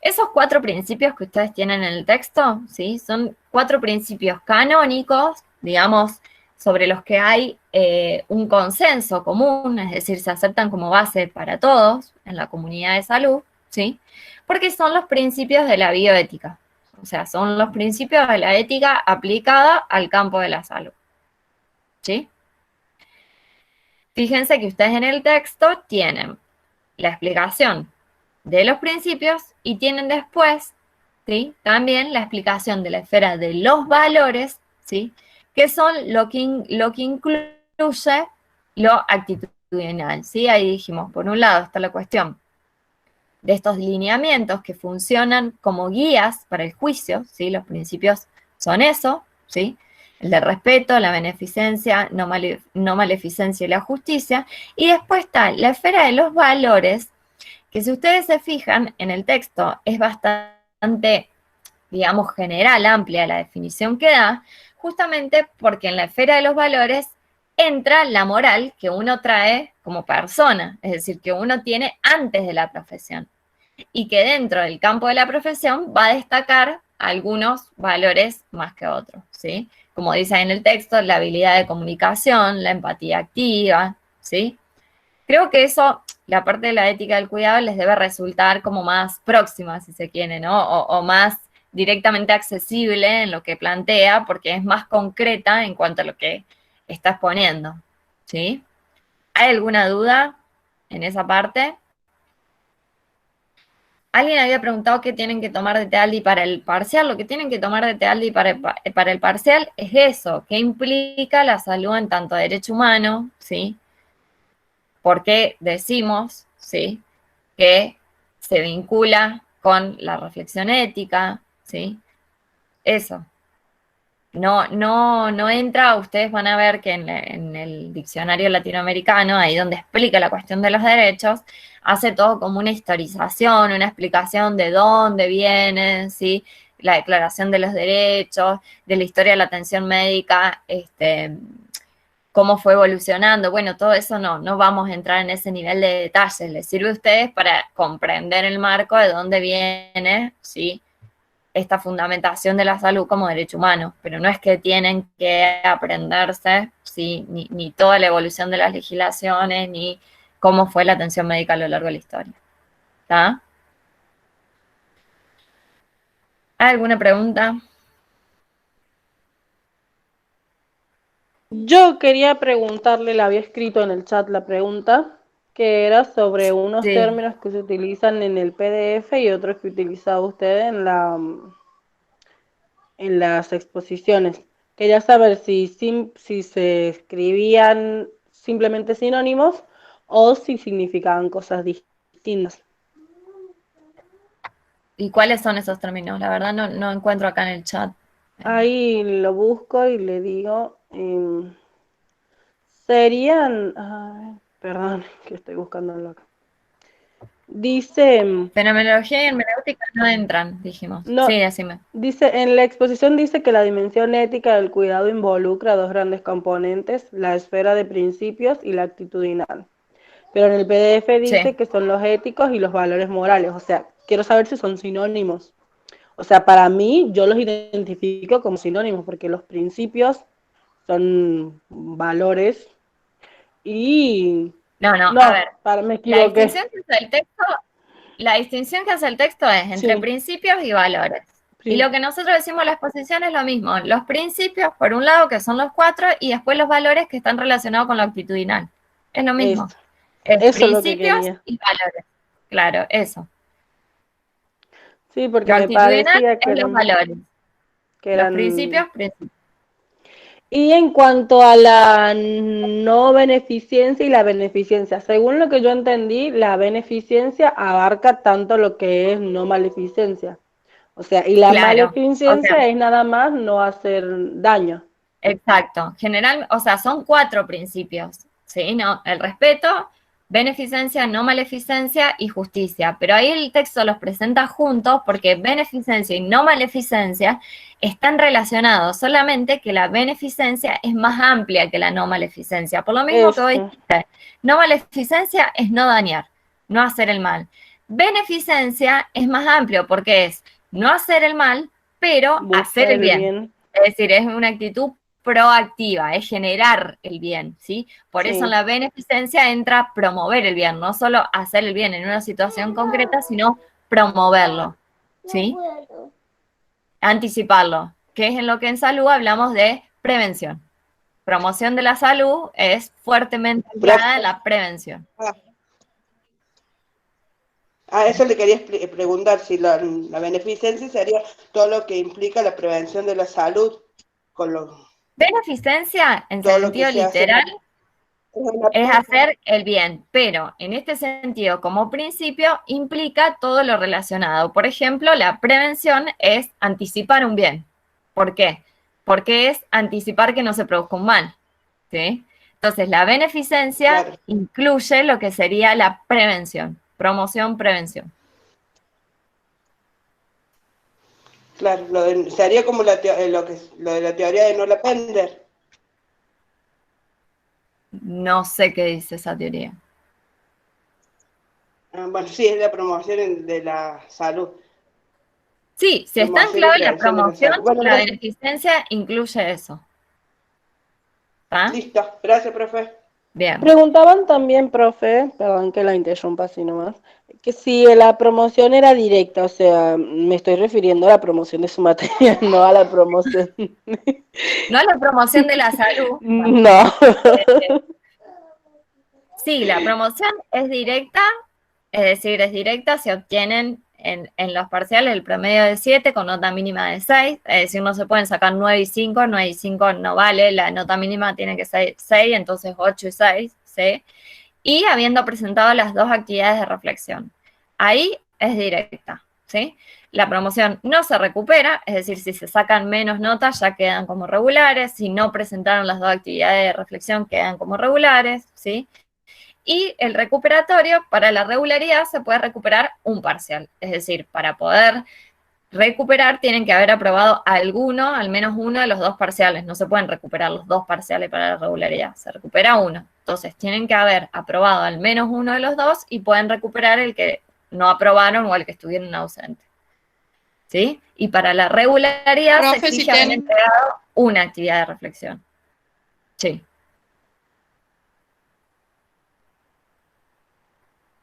Esos 4 principios que ustedes tienen en el texto, ¿sí? Son 4 principios canónicos, digamos, sobre los que hay un consenso común, es decir, se aceptan como base para todos en la comunidad de salud, ¿sí? Porque son los principios de la bioética, o sea, son los principios de la ética aplicada al campo de la salud, ¿sí? Fíjense que ustedes en el texto tienen la explicación de los principios y tienen después, ¿sí? También la explicación de la esfera de los valores, ¿sí? Que son lo que incluye lo actitudinal, ¿sí? Ahí dijimos, por un lado está la cuestión de estos lineamientos que funcionan como guías para el juicio, ¿sí? Los principios son eso, ¿sí? El de respeto, la beneficencia, no maleficencia y la justicia. Y después está la esfera de los valores, que si ustedes se fijan en el texto es bastante, digamos, general, amplia la definición que da, justamente porque en la esfera de los valores entra la moral que uno trae como persona, es decir, que uno tiene antes de la profesión y que dentro del campo de la profesión va a destacar algunos valores más que otros, ¿sí? Como dice en el texto, la habilidad de comunicación, la empatía activa, ¿sí? Creo que eso, la parte de la ética del cuidado les debe resultar como más próxima, si se quiere, ¿no? O más directamente accesible en lo que plantea, porque es más concreta en cuanto a lo que está exponiendo, ¿sí? ¿Hay alguna duda en esa parte? Alguien había preguntado qué tienen que tomar de TEALDI para el parcial. Lo que tienen que tomar de TEALDI para el parcial es eso, qué implica la salud en tanto derecho humano, ¿sí? ¿Por qué decimos, ¿sí? Que se vincula con la reflexión ética, ¿sí? Eso. No entra, ustedes van a ver que en el diccionario latinoamericano, ahí donde explica la cuestión de los derechos, hace todo como una historización, una explicación de dónde vienen, ¿sí? La declaración de los derechos, de la historia de la atención médica, cómo fue evolucionando. Bueno, todo eso no vamos a entrar en ese nivel de detalles. Les sirve a ustedes para comprender el marco de dónde viene, ¿sí? Esta fundamentación de la salud como derecho humano, pero no es que tienen que aprenderse, ¿sí? Ni toda la evolución de las legislaciones, ni cómo fue la atención médica a lo largo de la historia. ¿Está? ¿Hay alguna pregunta? Yo quería preguntarle, le había escrito en el chat la pregunta, que era sobre unos Sí. términos que se utilizan en el PDF y otros que utilizaba usted en las exposiciones. Quería saber si se escribían simplemente sinónimos o si significaban cosas distintas. ¿Y cuáles son esos términos? La verdad no encuentro acá en el chat. Ahí lo busco y le digo, serían, perdón, que estoy buscándolo acá. Dice, Fenomenología y hermenéutica no entran, dijimos. no, Sí, decime. dice, en la exposición dice que la dimensión ética del cuidado involucra dos grandes componentes, la esfera de principios y la actitudinal. Pero en el PDF Sí. dice que son los éticos y los valores morales. O sea, quiero saber si son sinónimos. O sea, para mí, yo los identifico como sinónimos, porque los principios son valores y No, a ver. no, me La equivoqué. distinción que hace el texto, la distinción que hace el texto es entre Sí, principios y valores. Y sí, lo que nosotros decimos en la exposición es lo mismo. Los principios, por un lado, que son los 4, y después los valores que están relacionados con lo actitudinal. Es lo mismo. esto. Es Eso es lo que principios quería. y valores. Claro, eso. Sí, porque Lo me actitudinal parecía es los valores. que Los eran. principios, principios. Y en cuanto a la no beneficencia y la beneficencia, según lo que yo entendí, la beneficencia abarca tanto lo que es no maleficencia. O sea, y la Claro. O sea, maleficencia es nada más no hacer daño. exacto. General, o sea, son 4 principios, ¿sí? ¿No? El respeto, beneficencia, no maleficencia y justicia. Pero ahí el texto los presenta juntos porque beneficencia y no maleficencia están relacionados, solamente que la beneficencia es más amplia que la no maleficencia. Por lo mismo que vos Eso, dijiste, no maleficencia es no dañar, no hacer el mal. Beneficencia es más amplio porque es no hacer el mal, pero hacer buscar el el bien. bien. Es decir, es una actitud proactiva, es generar el bien, ¿sí? Por eso en Sí, la beneficencia entra promover el bien, no solo hacer el bien en una situación concreta, sino promoverlo, ¿sí? Anticiparlo, que es en lo que en salud hablamos de prevención. Promoción de la salud es fuertemente anclada en Profe, la prevención. eso le quería preguntar, si la beneficencia sería todo lo que implica la prevención de la salud, con Beneficencia, en todo lo que sentido se hace literal, es hacer el bien, pero en este sentido, como principio, implica todo lo relacionado. Por ejemplo, la prevención es anticipar un bien. ¿Por qué? Porque es anticipar que no se produzca un mal, ¿sí? Entonces, la beneficencia Claro, incluye lo que sería la prevención, promoción, prevención. claro, sería como lo de la teoría de Nola Pender. No sé qué dice esa teoría. Bueno, sí, es la promoción de la salud, Sí, si está promoción y anclado en la prevención de la promoción, salud. Bueno, la gracias. beneficencia incluye eso. ¿Está? Listo, gracias, profe. Bien. preguntaban también, profe, perdón que la interrumpa así nomás, que si la promoción era directa, o sea, me estoy refiriendo a la promoción de su materia, no a la promoción. No es la promoción de la salud. No. Sí, la promoción es directa, es decir, es directa, se obtienen en los parciales el promedio de 7 con nota mínima de 6, es decir, no se pueden sacar 9 y 5, 9 y 5 no vale, la nota mínima tiene que ser 6, entonces 8 y 6, ¿sí? Y habiendo presentado las dos actividades de reflexión. Ahí es directa, ¿sí? La promoción no se recupera, es decir, si se sacan menos notas ya quedan como regulares, si no presentaron las dos actividades de reflexión quedan como regulares, ¿sí? Y el recuperatorio, para la regularidad, se puede recuperar un parcial. Es decir, para poder recuperar tienen que haber aprobado alguno, al menos uno de los dos parciales. No se pueden recuperar los dos parciales para la regularidad, se recupera uno. Entonces, tienen que haber aprobado al menos uno de los dos y pueden recuperar el que no aprobaron o el que estuvieron ausentes. ¿Sí? Y para la regularidad se Profe, exige haber entregado una actividad de reflexión. Sí.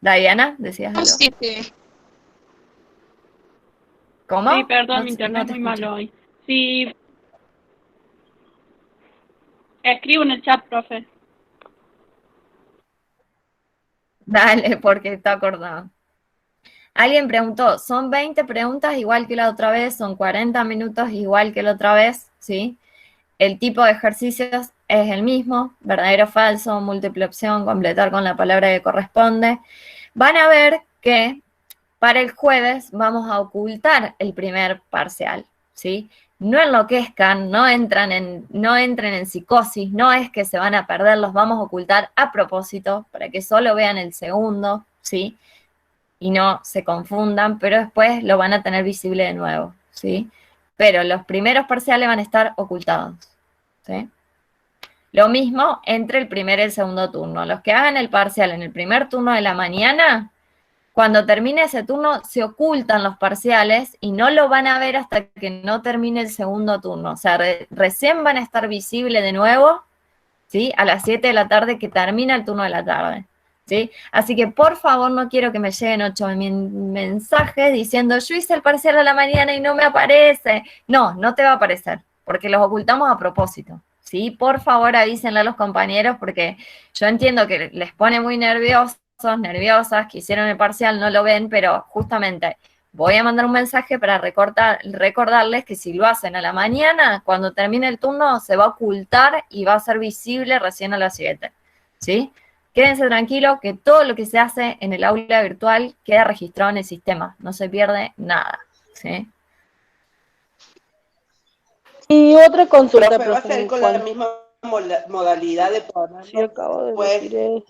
Diana, ¿decías algo? ¿Cómo? Sí, perdón, mi No internet es te muy escucho. malo hoy. Sí, Escribo en el chat, profe. Dale, porque está acordado. Alguien preguntó, ¿son 20 preguntas igual que la otra vez? ¿Son 40 minutos igual que la otra vez? ¿Sí? El tipo de ejercicios es el mismo, verdadero o falso, múltiple opción, completar con la palabra que corresponde. Van a ver que para el jueves vamos a ocultar el primer parcial, ¿sí? No enloquezcan, no entren en psicosis, no es que se van a perder, los vamos a ocultar a propósito para que solo vean el segundo, ¿sí? Y no se confundan, pero después lo van a tener visible de nuevo, ¿sí? Pero los primeros parciales van a estar ocultados, ¿sí? Lo mismo entre el primer y el segundo turno. Los que hagan el parcial en el primer turno de la mañana, cuando termine ese turno se ocultan los parciales y no lo van a ver hasta que no termine el segundo turno. O sea, recién van a estar visibles de nuevo, ¿sí? A las 7 de la tarde que termina el turno de la tarde, ¿sí? Así que por favor no quiero que me lleguen 8 mensajes diciendo yo hice el parcial a la mañana y no me aparece. No, no te va a aparecer, porque los ocultamos a propósito, ¿sí? Por favor avísenle a los compañeros porque yo entiendo que les pone muy nerviosos, nerviosas, que hicieron el parcial, no lo ven, pero justamente voy a mandar un mensaje para recordarles que si lo hacen a la mañana, cuando termine el turno se va a ocultar y va a ser visible recién a las 7, ¿sí? Quédense tranquilos que todo lo que se hace en el aula virtual queda registrado en el sistema, no se pierde nada, ¿sí? Y otra consulta, Profe, ¿va a ser con la misma modalidad de ponerlo Sí, acabo de después, decir eso.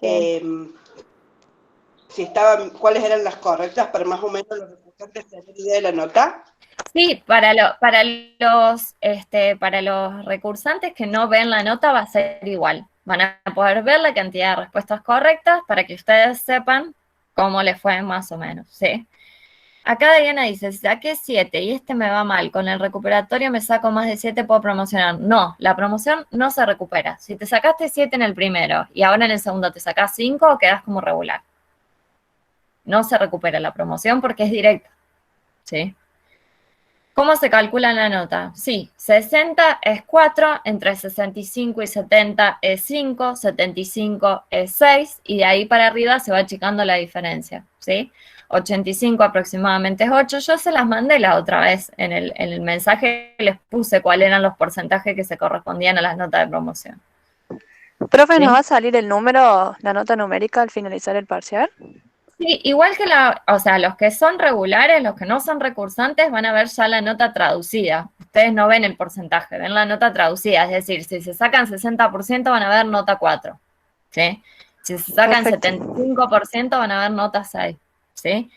cuáles eran las correctas para más o menos los recursantes tener idea de la nota? Sí, para los recursantes que no ven la nota va a ser igual. Van a poder ver la cantidad de respuestas correctas para que ustedes sepan cómo les fue más o menos, ¿sí? Acá Diana dice, si saqué 7 y este me va mal, con el recuperatorio me saco más de 7, ¿puedo promocionar? No, la promoción no se recupera. Si te sacaste 7 en el primero y ahora en el segundo te sacás 5, quedás como regular. No se recupera la promoción porque es directa, ¿sí? ¿Cómo se calcula la nota? Sí, 60 es 4, entre 65 y 70 es 5, 75 es 6, y de ahí para arriba se va achicando la diferencia, ¿sí? 85 aproximadamente es 8. Yo se las mandé la otra vez. En el mensaje les puse cuáles eran los porcentajes que se correspondían a las notas de promoción. Profe, ¿nos ¿Sí? va a salir el número, la nota numérica al finalizar el parcial? Sí, igual que o sea, los que son regulares, los que no son recursantes, van a ver ya la nota traducida. Ustedes no ven el porcentaje, ven la nota traducida. Es decir, si se sacan 60% van a ver nota 4, ¿sí? Si se sacan Perfecto. 75% van a ver nota 6, ¿sí?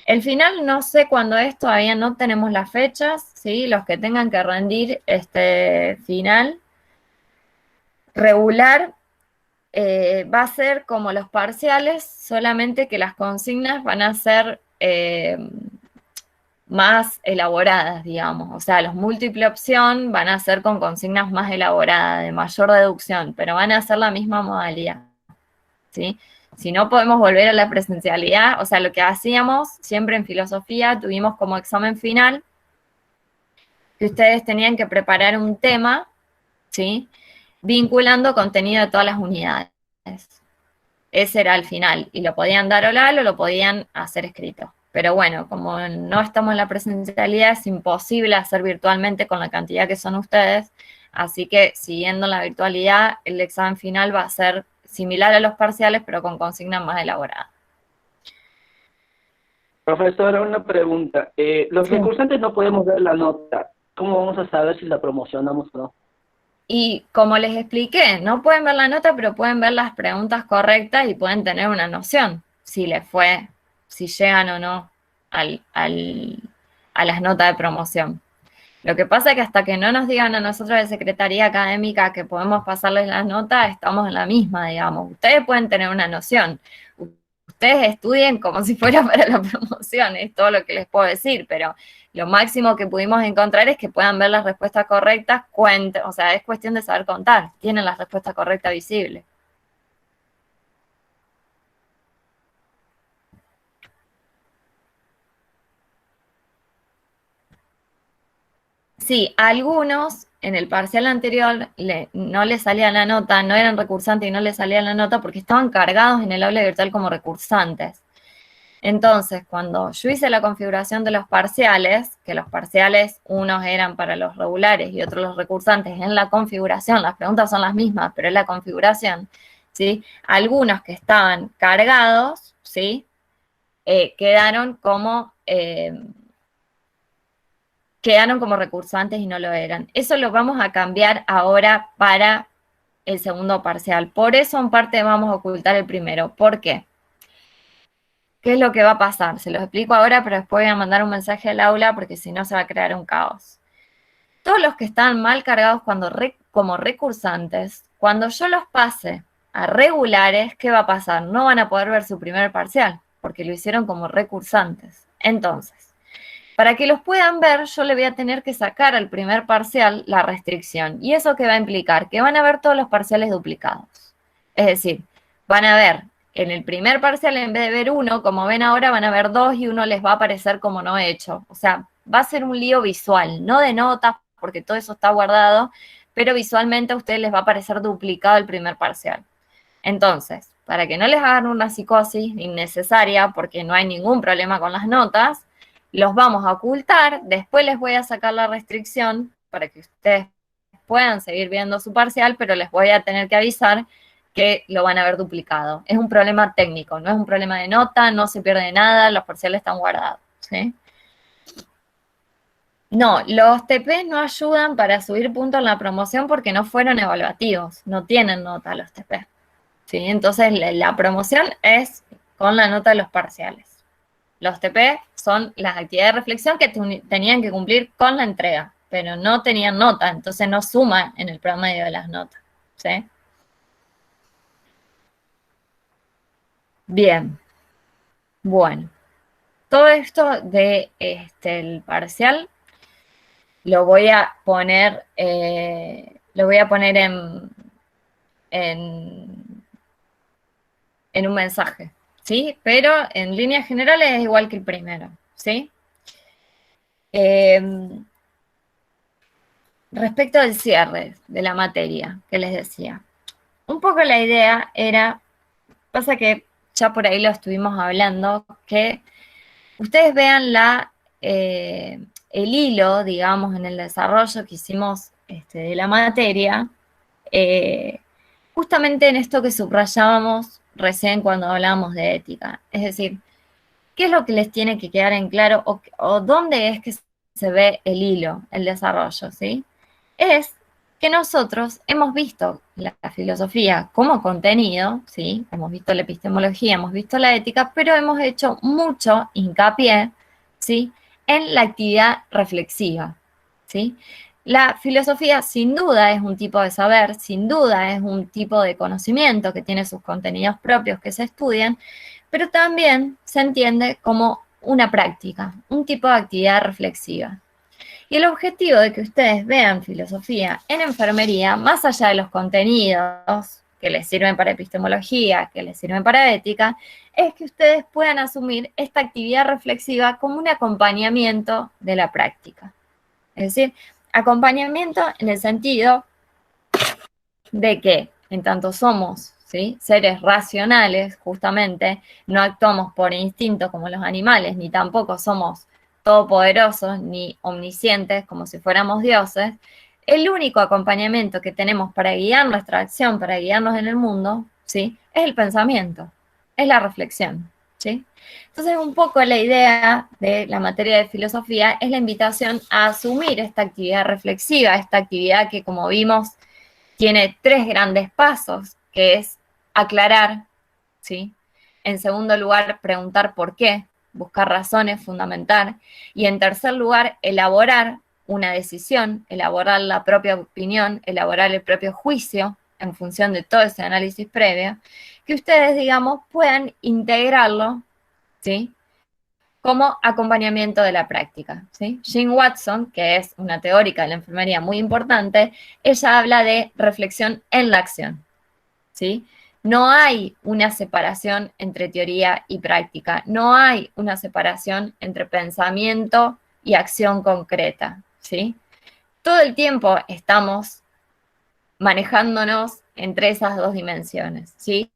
El final no sé cuándo es, todavía no tenemos las fechas, ¿sí? Los que tengan que rendir este final regular va a ser como los parciales, solamente que las consignas van a ser más elaboradas, digamos. O sea, los múltiple opción van a ser con consignas más elaboradas, de mayor deducción, pero van a ser la misma modalidad, ¿sí? Si no podemos volver a la presencialidad, o sea, lo que hacíamos siempre en filosofía, tuvimos como examen final que ustedes tenían que preparar un tema, ¿sí? Vinculando contenido de todas las unidades. Ese era el final, y lo podían dar oral o lo podían hacer escrito. Pero bueno, como no estamos en la presencialidad, es imposible hacer virtualmente con la cantidad que son ustedes, así que siguiendo la virtualidad, el examen final va a ser similar a los parciales, pero con consignas más elaboradas. Profesora, una pregunta. Los Sí. recursantes no podemos ver la nota. ¿Cómo vamos a saber si la promocionamos o no? Y como les expliqué, no pueden ver la nota, pero pueden ver las preguntas correctas y pueden tener una noción si les fue, si llegan o no a las notas de promoción. Lo que pasa es que hasta que no nos digan a nosotros de Secretaría Académica que podemos pasarles las notas, estamos en la misma, digamos. Ustedes pueden tener una noción. Ustedes estudien como si fuera para la promoción, es todo lo que les puedo decir, pero lo máximo que pudimos encontrar es que puedan ver las respuestas correctas, o sea, es cuestión de saber contar, tienen las respuestas correctas visibles. Sí, algunos en el parcial anterior no le salía la nota, no eran recursantes y no le salía la nota porque estaban cargados en el aula virtual como recursantes. Entonces, cuando yo hice la configuración de los parciales, que los parciales unos eran para los regulares y otros los recursantes, en la configuración, las preguntas son las mismas, pero en la configuración, ¿sí? Algunos que estaban cargados, ¿sí? Quedaron como recursantes y no lo eran. Eso lo vamos a cambiar ahora para el segundo parcial. Por eso en parte vamos a ocultar el primero. ¿Por qué? ¿Qué es lo que va a pasar? Se los explico ahora, pero después voy a mandar un mensaje al aula porque si no se va a crear un caos. Todos los que están mal cargados como recursantes, cuando yo los pase a regulares, ¿qué va a pasar? No van a poder ver su primer parcial porque lo hicieron como recursantes. Entonces, para que los puedan ver, yo le voy a tener que sacar al primer parcial la restricción. ¿Y eso qué va a implicar? Que van a ver todos los parciales duplicados. Es decir, van a ver en el primer parcial, en vez de ver uno, como ven ahora, van a ver dos y uno les va a aparecer como no hecho. O sea, va a ser un lío visual, no de notas, porque todo eso está guardado, pero visualmente a ustedes les va a aparecer duplicado el primer parcial. Entonces, para que no les hagan una psicosis innecesaria, porque no hay ningún problema con las notas, los vamos a ocultar, después les voy a sacar la restricción para que ustedes puedan seguir viendo su parcial, pero les voy a tener que avisar que lo van a ver duplicado. Es un problema técnico, no es un problema de nota, no se pierde nada, los parciales están guardados, ¿sí? No, los TP no ayudan para subir puntos en la promoción porque no fueron evaluativos, no tienen nota los TP, ¿sí? Entonces la promoción es con la nota de los parciales. Los TP son las actividades de reflexión que tenían que cumplir con la entrega, pero no tenían nota, entonces no suma en el promedio de las notas, ¿sí? Bien, bueno, todo esto de el parcial lo voy a poner en un mensaje, ¿sí? Pero en líneas generales es igual que el primero, ¿sí? Respecto del cierre de la materia que les decía, un poco la idea era, pasa que ya por ahí lo estuvimos hablando, que ustedes vean el hilo, digamos, en el desarrollo que hicimos de la materia, justamente en esto que subrayábamos recién cuando hablábamos de ética. Es decir, ¿qué es lo que les tiene que quedar en claro o dónde es que se ve el hilo, el desarrollo, ¿sí? Es que nosotros hemos visto la filosofía como contenido, ¿sí? Hemos visto la epistemología, hemos visto la ética, pero hemos hecho mucho hincapié, ¿sí? En la actividad reflexiva, ¿sí? La filosofía sin duda es un tipo de saber, sin duda es un tipo de conocimiento que tiene sus contenidos propios que se estudian, pero también se entiende como una práctica, un tipo de actividad reflexiva. Y el objetivo de que ustedes vean filosofía en enfermería, más allá de los contenidos que les sirven para epistemología, que les sirven para ética, es que ustedes puedan asumir esta actividad reflexiva como un acompañamiento de la práctica. Es decir, acompañamiento en el sentido de que, en tanto somos, ¿sí?, seres racionales, justamente, no actuamos por instinto como los animales, ni tampoco somos todopoderosos ni omniscientes como si fuéramos dioses, el único acompañamiento que tenemos para guiar nuestra acción, para guiarnos en el mundo, ¿sí?, es el pensamiento, es la reflexión, ¿sí? Entonces, un poco la idea de la materia de filosofía es la invitación a asumir esta actividad reflexiva, esta actividad que, como vimos, tiene 3 grandes pasos, que es aclarar, ¿sí? En segundo lugar, preguntar por qué, buscar razones, fundamentar. Y en tercer lugar, elaborar una decisión, elaborar la propia opinión, elaborar el propio juicio en función de todo ese análisis previo, que ustedes, digamos, puedan integrarlo, ¿sí?, como acompañamiento de la práctica, ¿sí? Jean Watson, que es una teórica de la enfermería muy importante, ella habla de reflexión en la acción, ¿sí? No hay una separación entre teoría y práctica, no hay una separación entre pensamiento y acción concreta, ¿sí? todo el tiempo estamos manejándonos entre esas dos dimensiones, ¿sí?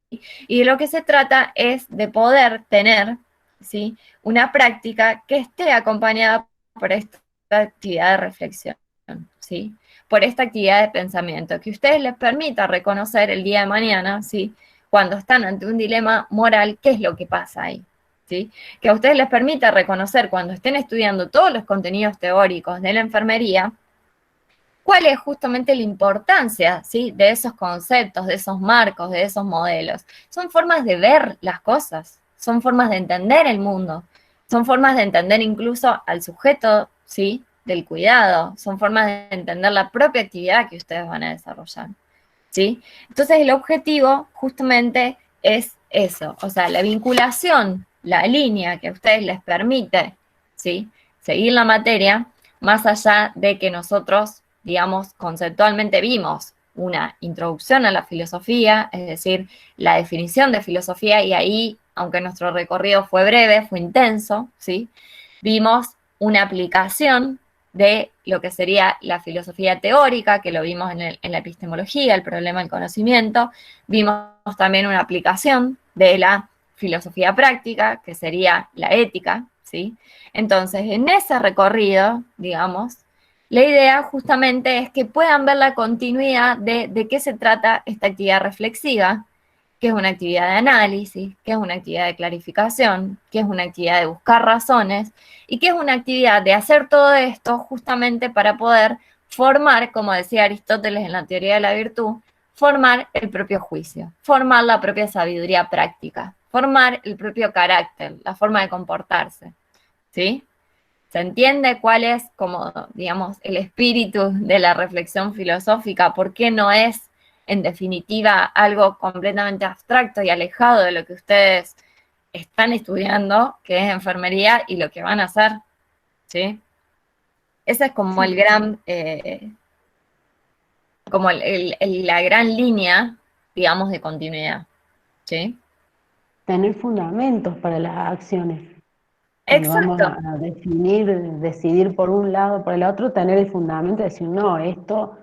Y de lo que se trata es de poder tener, ¿sí?, una práctica que esté acompañada por esta actividad de reflexión, ¿sí?, por esta actividad de pensamiento, que a ustedes les permita reconocer el día de mañana, ¿sí?, cuando están ante un dilema moral, qué es lo que pasa ahí, ¿sí? Que a ustedes les permita reconocer cuando estén estudiando todos los contenidos teóricos de la enfermería, cuál es justamente la importancia, ¿sí?, de esos conceptos, de esos marcos, de esos modelos. Son formas de ver las cosas, son formas de entender el mundo, son formas de entender incluso al sujeto, ¿sí?, del cuidado, son formas de entender la propia actividad que ustedes van a desarrollar, ¿sí? Entonces el objetivo justamente es eso, o sea, la vinculación, la línea que a ustedes les permite, ¿sí?, seguir la materia, más allá de que nosotros, digamos, conceptualmente vimos una introducción a la filosofía, es decir, la definición de filosofía, y ahí, aunque nuestro recorrido fue breve, fue intenso, ¿sí?, vimos una aplicación de lo que sería la filosofía teórica, que lo vimos en la epistemología, el problema del conocimiento, vimos también una aplicación de la filosofía práctica, que sería la ética, ¿sí? Entonces, en ese recorrido, digamos, la idea justamente es que puedan ver la continuidad de qué se trata esta actividad reflexiva, que es una actividad de análisis, que es una actividad de clarificación, que es una actividad de buscar razones, y que es una actividad de hacer todo esto justamente para poder formar, como decía Aristóteles en la teoría de la virtud, formar el propio juicio, formar la propia sabiduría práctica, formar el propio carácter, la forma de comportarse, ¿sí? ¿Se entiende cuál es, como, digamos, el espíritu de la reflexión filosófica? ¿Por qué no es, en definitiva, algo completamente abstracto y alejado de lo que ustedes están estudiando, que es enfermería, y lo que van a hacer? ¿Sí? Esa es como el gran, como la gran línea, digamos, de continuidad. ¿Sí? Tener fundamentos para las acciones. Cuando vamos Exacto. a decidir por un lado o por el otro, tener el fundamento de decir, no, esto,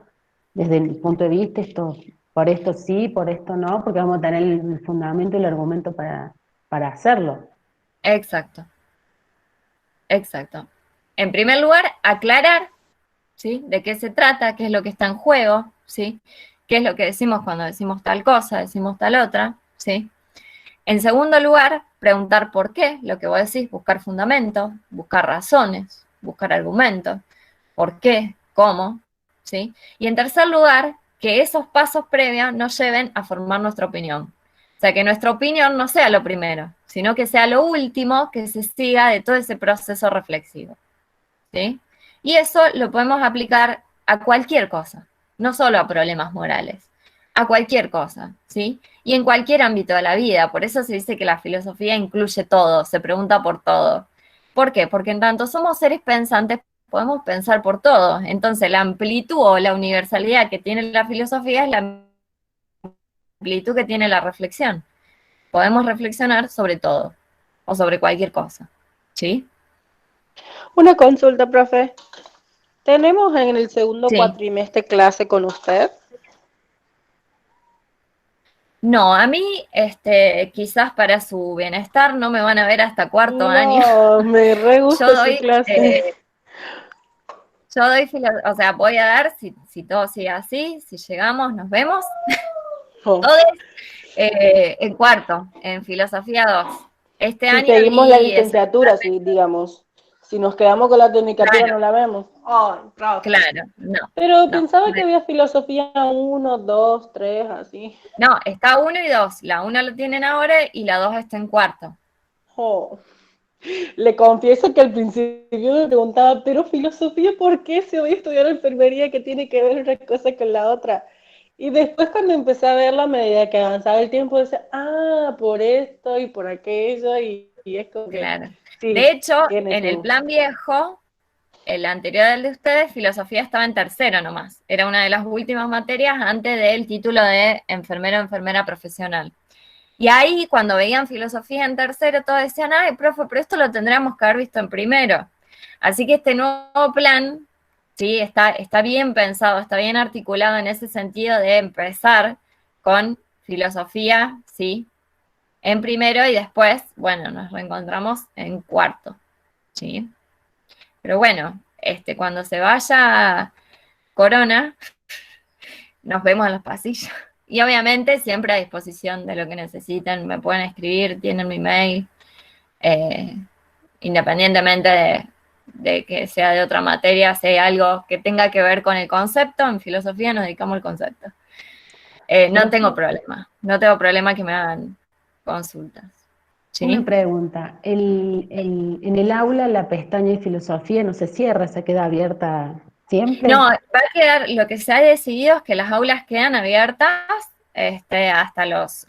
desde mi punto de vista, esto, por esto sí, por esto no, porque vamos a tener el fundamento y el argumento para hacerlo. Exacto. Exacto. En primer lugar, aclarar, ¿sí?, de qué se trata, qué es lo que está en juego, ¿sí?, qué es lo que decimos cuando decimos tal cosa, decimos tal otra, ¿sí? En segundo lugar, preguntar por qué, lo que vos decís, buscar fundamentos, buscar razones, buscar argumentos, por qué, cómo, ¿sí? Y en tercer lugar, que esos pasos previos nos lleven a formar nuestra opinión. O sea, que nuestra opinión no sea lo primero, sino que sea lo último que se siga de todo ese proceso reflexivo, ¿sí? Y eso lo podemos aplicar a cualquier cosa, no solo a problemas morales, a cualquier cosa, ¿sí? Y en cualquier ámbito de la vida. Por eso se dice que la filosofía incluye todo, se pregunta por todo. ¿Por qué? Porque en tanto somos seres pensantes, podemos pensar por todo. Entonces, la amplitud o la universalidad que tiene la filosofía es la amplitud que tiene la reflexión. Podemos reflexionar sobre todo o sobre cualquier cosa, ¿sí? Una consulta, profe. ¿Tenemos en el segundo Sí. cuatrimestre clase con usted? No, a mí, quizás para su bienestar no me van a ver hasta cuarto año. No, me re Yo gusta su doy, clase. o sea, voy a dar, si todo sigue así, si llegamos, nos vemos, Oh. todos en cuarto, en filosofía 2. Este Si año seguimos la di esa licenciatura, clase. si digamos, si nos quedamos con la tecnicatura Claro, no la vemos. Ay, profe. claro, no, Pero no. pensaba que había filosofía 1, 2, 3, así. No, está 1 y 2. La 1 lo tienen ahora y la 2 está en cuarto. Oh. Le confieso que al principio me preguntaba, pero filosofía, ¿por qué si voy a estudiar enfermería que tiene que ver una cosa con la otra? Y después cuando empecé a verla a medida que avanzaba el tiempo, decía, ah, por esto y por aquello, y es como que, Claro. De sí, hecho, tiene en el su... plan viejo, el anterior al de ustedes, filosofía estaba en tercero nomás. Era una de las últimas materias antes del título de enfermero o enfermera profesional. Y ahí, cuando veían filosofía en tercero, todos decían, ay, profe, pero esto lo tendríamos que haber visto en primero. Así que este nuevo plan Sí, está bien pensado, está bien articulado en ese sentido de empezar con filosofía, sí, en primero y después, bueno, nos reencontramos en cuarto, ¿sí? Pero bueno, cuando se vaya Corona, nos vemos en los pasillos. Y obviamente siempre a disposición de lo que necesiten, me pueden escribir, tienen mi mail, eh, independientemente de que sea de otra materia, si hay algo que tenga que ver con el concepto, en filosofía nos dedicamos al concepto. No tengo problema que me hagan consultas. ¿Sí? Una pregunta, en el aula la pestaña de filosofía no se cierra, se queda abierta siempre. No, va a quedar, lo que se ha decidido es que las aulas quedan abiertas hasta los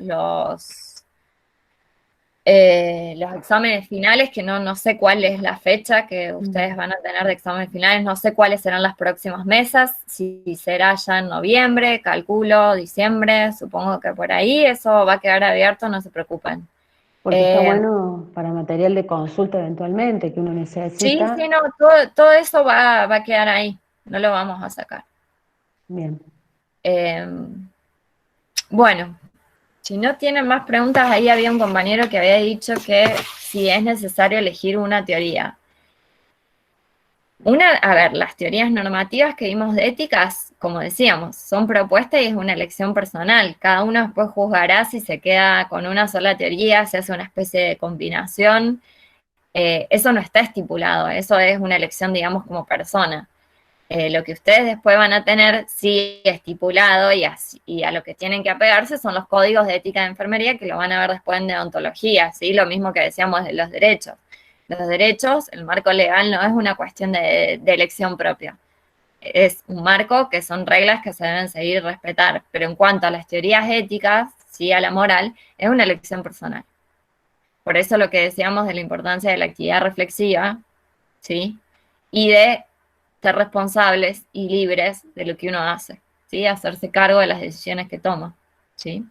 exámenes finales, que no sé cuál es la fecha que ustedes van a tener de exámenes finales, no sé cuáles serán las próximas mesas, si será ya en noviembre, calculo, diciembre, supongo que por ahí, eso va a quedar abierto, no se preocupen. Porque está bueno para material de consulta eventualmente que uno necesita. Sí, no, todo eso va a quedar ahí, no lo vamos a sacar. Bien. Bueno, si no tienen más preguntas, ahí había un compañero que había dicho que si es necesario elegir una teoría. A ver, las teorías normativas que vimos de éticas, como decíamos, son propuestas y es una elección personal. Cada uno después juzgará si se queda con una sola teoría, si hace una especie de combinación. Eso no está estipulado, eso es una elección, digamos, como persona. Lo que ustedes después van a tener sí estipulado y a lo que tienen que apegarse son los códigos de ética de enfermería que lo van a ver después en deontología, ¿sí? Lo mismo que decíamos de los derechos. Los derechos, el marco legal no es una cuestión de elección propia. Es un marco que son reglas que se deben seguir y respetar. Pero en cuanto a las teorías éticas, sí, a la moral, es una elección personal. Por eso lo que decíamos de la importancia de la actividad reflexiva, ¿sí? Y de ser responsables y libres de lo que uno hace, ¿sí? Hacerse cargo de las decisiones que toma, ¿sí?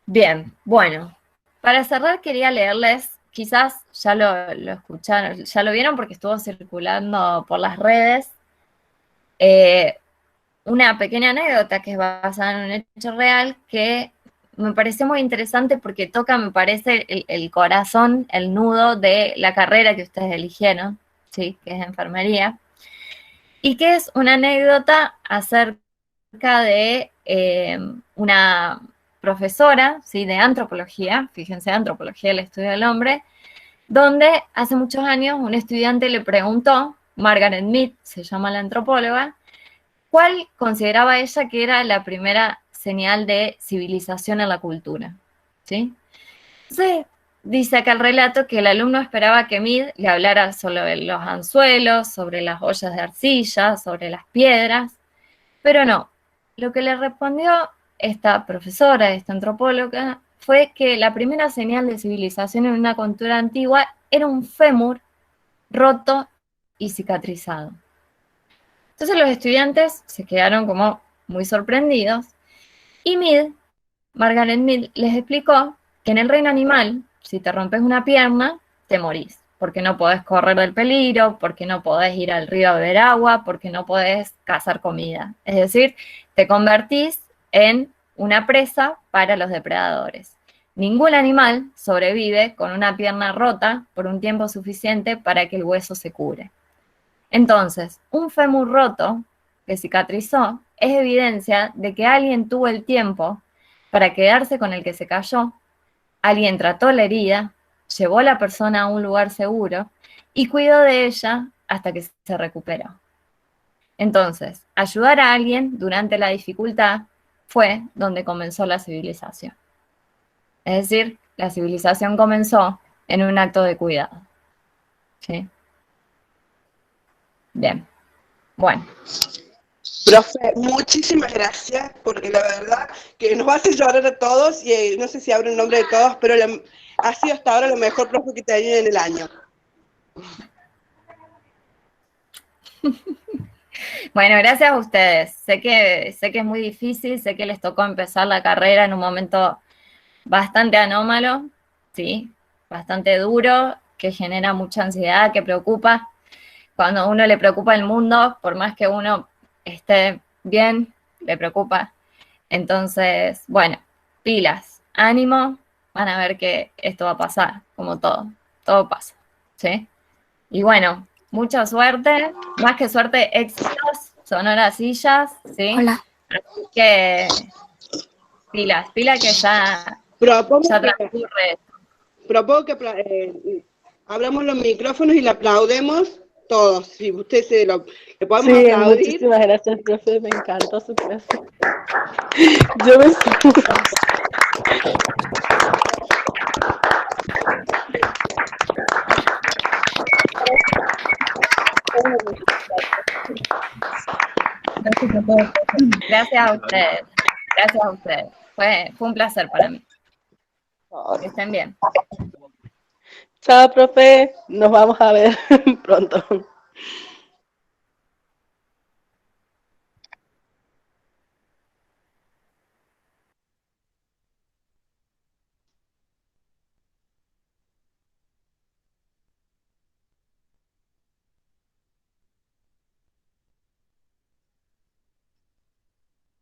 Bien, bueno, para cerrar quería leerles, quizás ya lo escucharon, ya lo vieron porque estuvo circulando por las redes, una pequeña anécdota que es basada en un hecho real que me pareció muy interesante porque toca, me parece, el corazón, el nudo de la carrera que ustedes eligieron, ¿sí? Que es enfermería, y que es una anécdota acerca de una profesora, ¿sí? De antropología, fíjense, antropología del estudio del hombre, donde hace muchos años un estudiante le preguntó, Margaret Mead, se llama la antropóloga, ¿cuál consideraba ella que era la primera señal de civilización en la cultura? ¿Sí? Entonces, dice acá el relato que el alumno esperaba que Mead le hablara sobre los anzuelos, sobre las ollas de arcilla, sobre las piedras, pero no. Lo que le respondió esta profesora, esta antropóloga, fue que la primera señal de civilización en una cultura antigua era un fémur roto y cicatrizado. Entonces los estudiantes se quedaron como muy sorprendidos y Margaret Mead, les explicó que en el reino animal, si te rompes una pierna, te morís, porque no podés correr del peligro, porque no podés ir al río a beber agua, porque no podés cazar comida. Es decir, te convertís en una presa para los depredadores. Ningún animal sobrevive con una pierna rota por un tiempo suficiente para que el hueso se cure. Entonces, un fémur roto que cicatrizó es evidencia de que alguien tuvo el tiempo para quedarse con el que se cayó, alguien trató la herida, llevó a la persona a un lugar seguro y cuidó de ella hasta que se recuperó. Entonces, ayudar a alguien durante la dificultad fue donde comenzó la civilización. Es decir, la civilización comenzó en un acto de cuidado. ¿Sí? Bien. Bueno. Profe, muchísimas gracias, porque la verdad que nos hace llorar a todos, y no sé si hablo en nombre de todos, pero ha sido hasta ahora lo mejor profe que he tenido en el año. Bueno, gracias a ustedes. Sé que es muy difícil, sé que les tocó empezar la carrera en un momento bastante anómalo, ¿sí? Bastante duro, que genera mucha ansiedad, que preocupa. cuando a uno le preocupa el mundo, por más que uno esté bien, le preocupa. Entonces, bueno, pilas, ánimo, van a ver que esto va a pasar, como todo pasa, ¿sí? Y bueno, mucha suerte, más que suerte, éxitos, Sonora Sillas, ¿sí? Hola. Así que pilas que ya transcurre. Propongo que abramos los micrófonos y le aplaudemos todos. Si usted le podemos Sí, aplaudir. muchísimas gracias, profe, me encantó su clase. Yo me siento... Gracias a ustedes. Fue un placer para mí. Que estén bien. Chao, profe, nos vamos a ver pronto.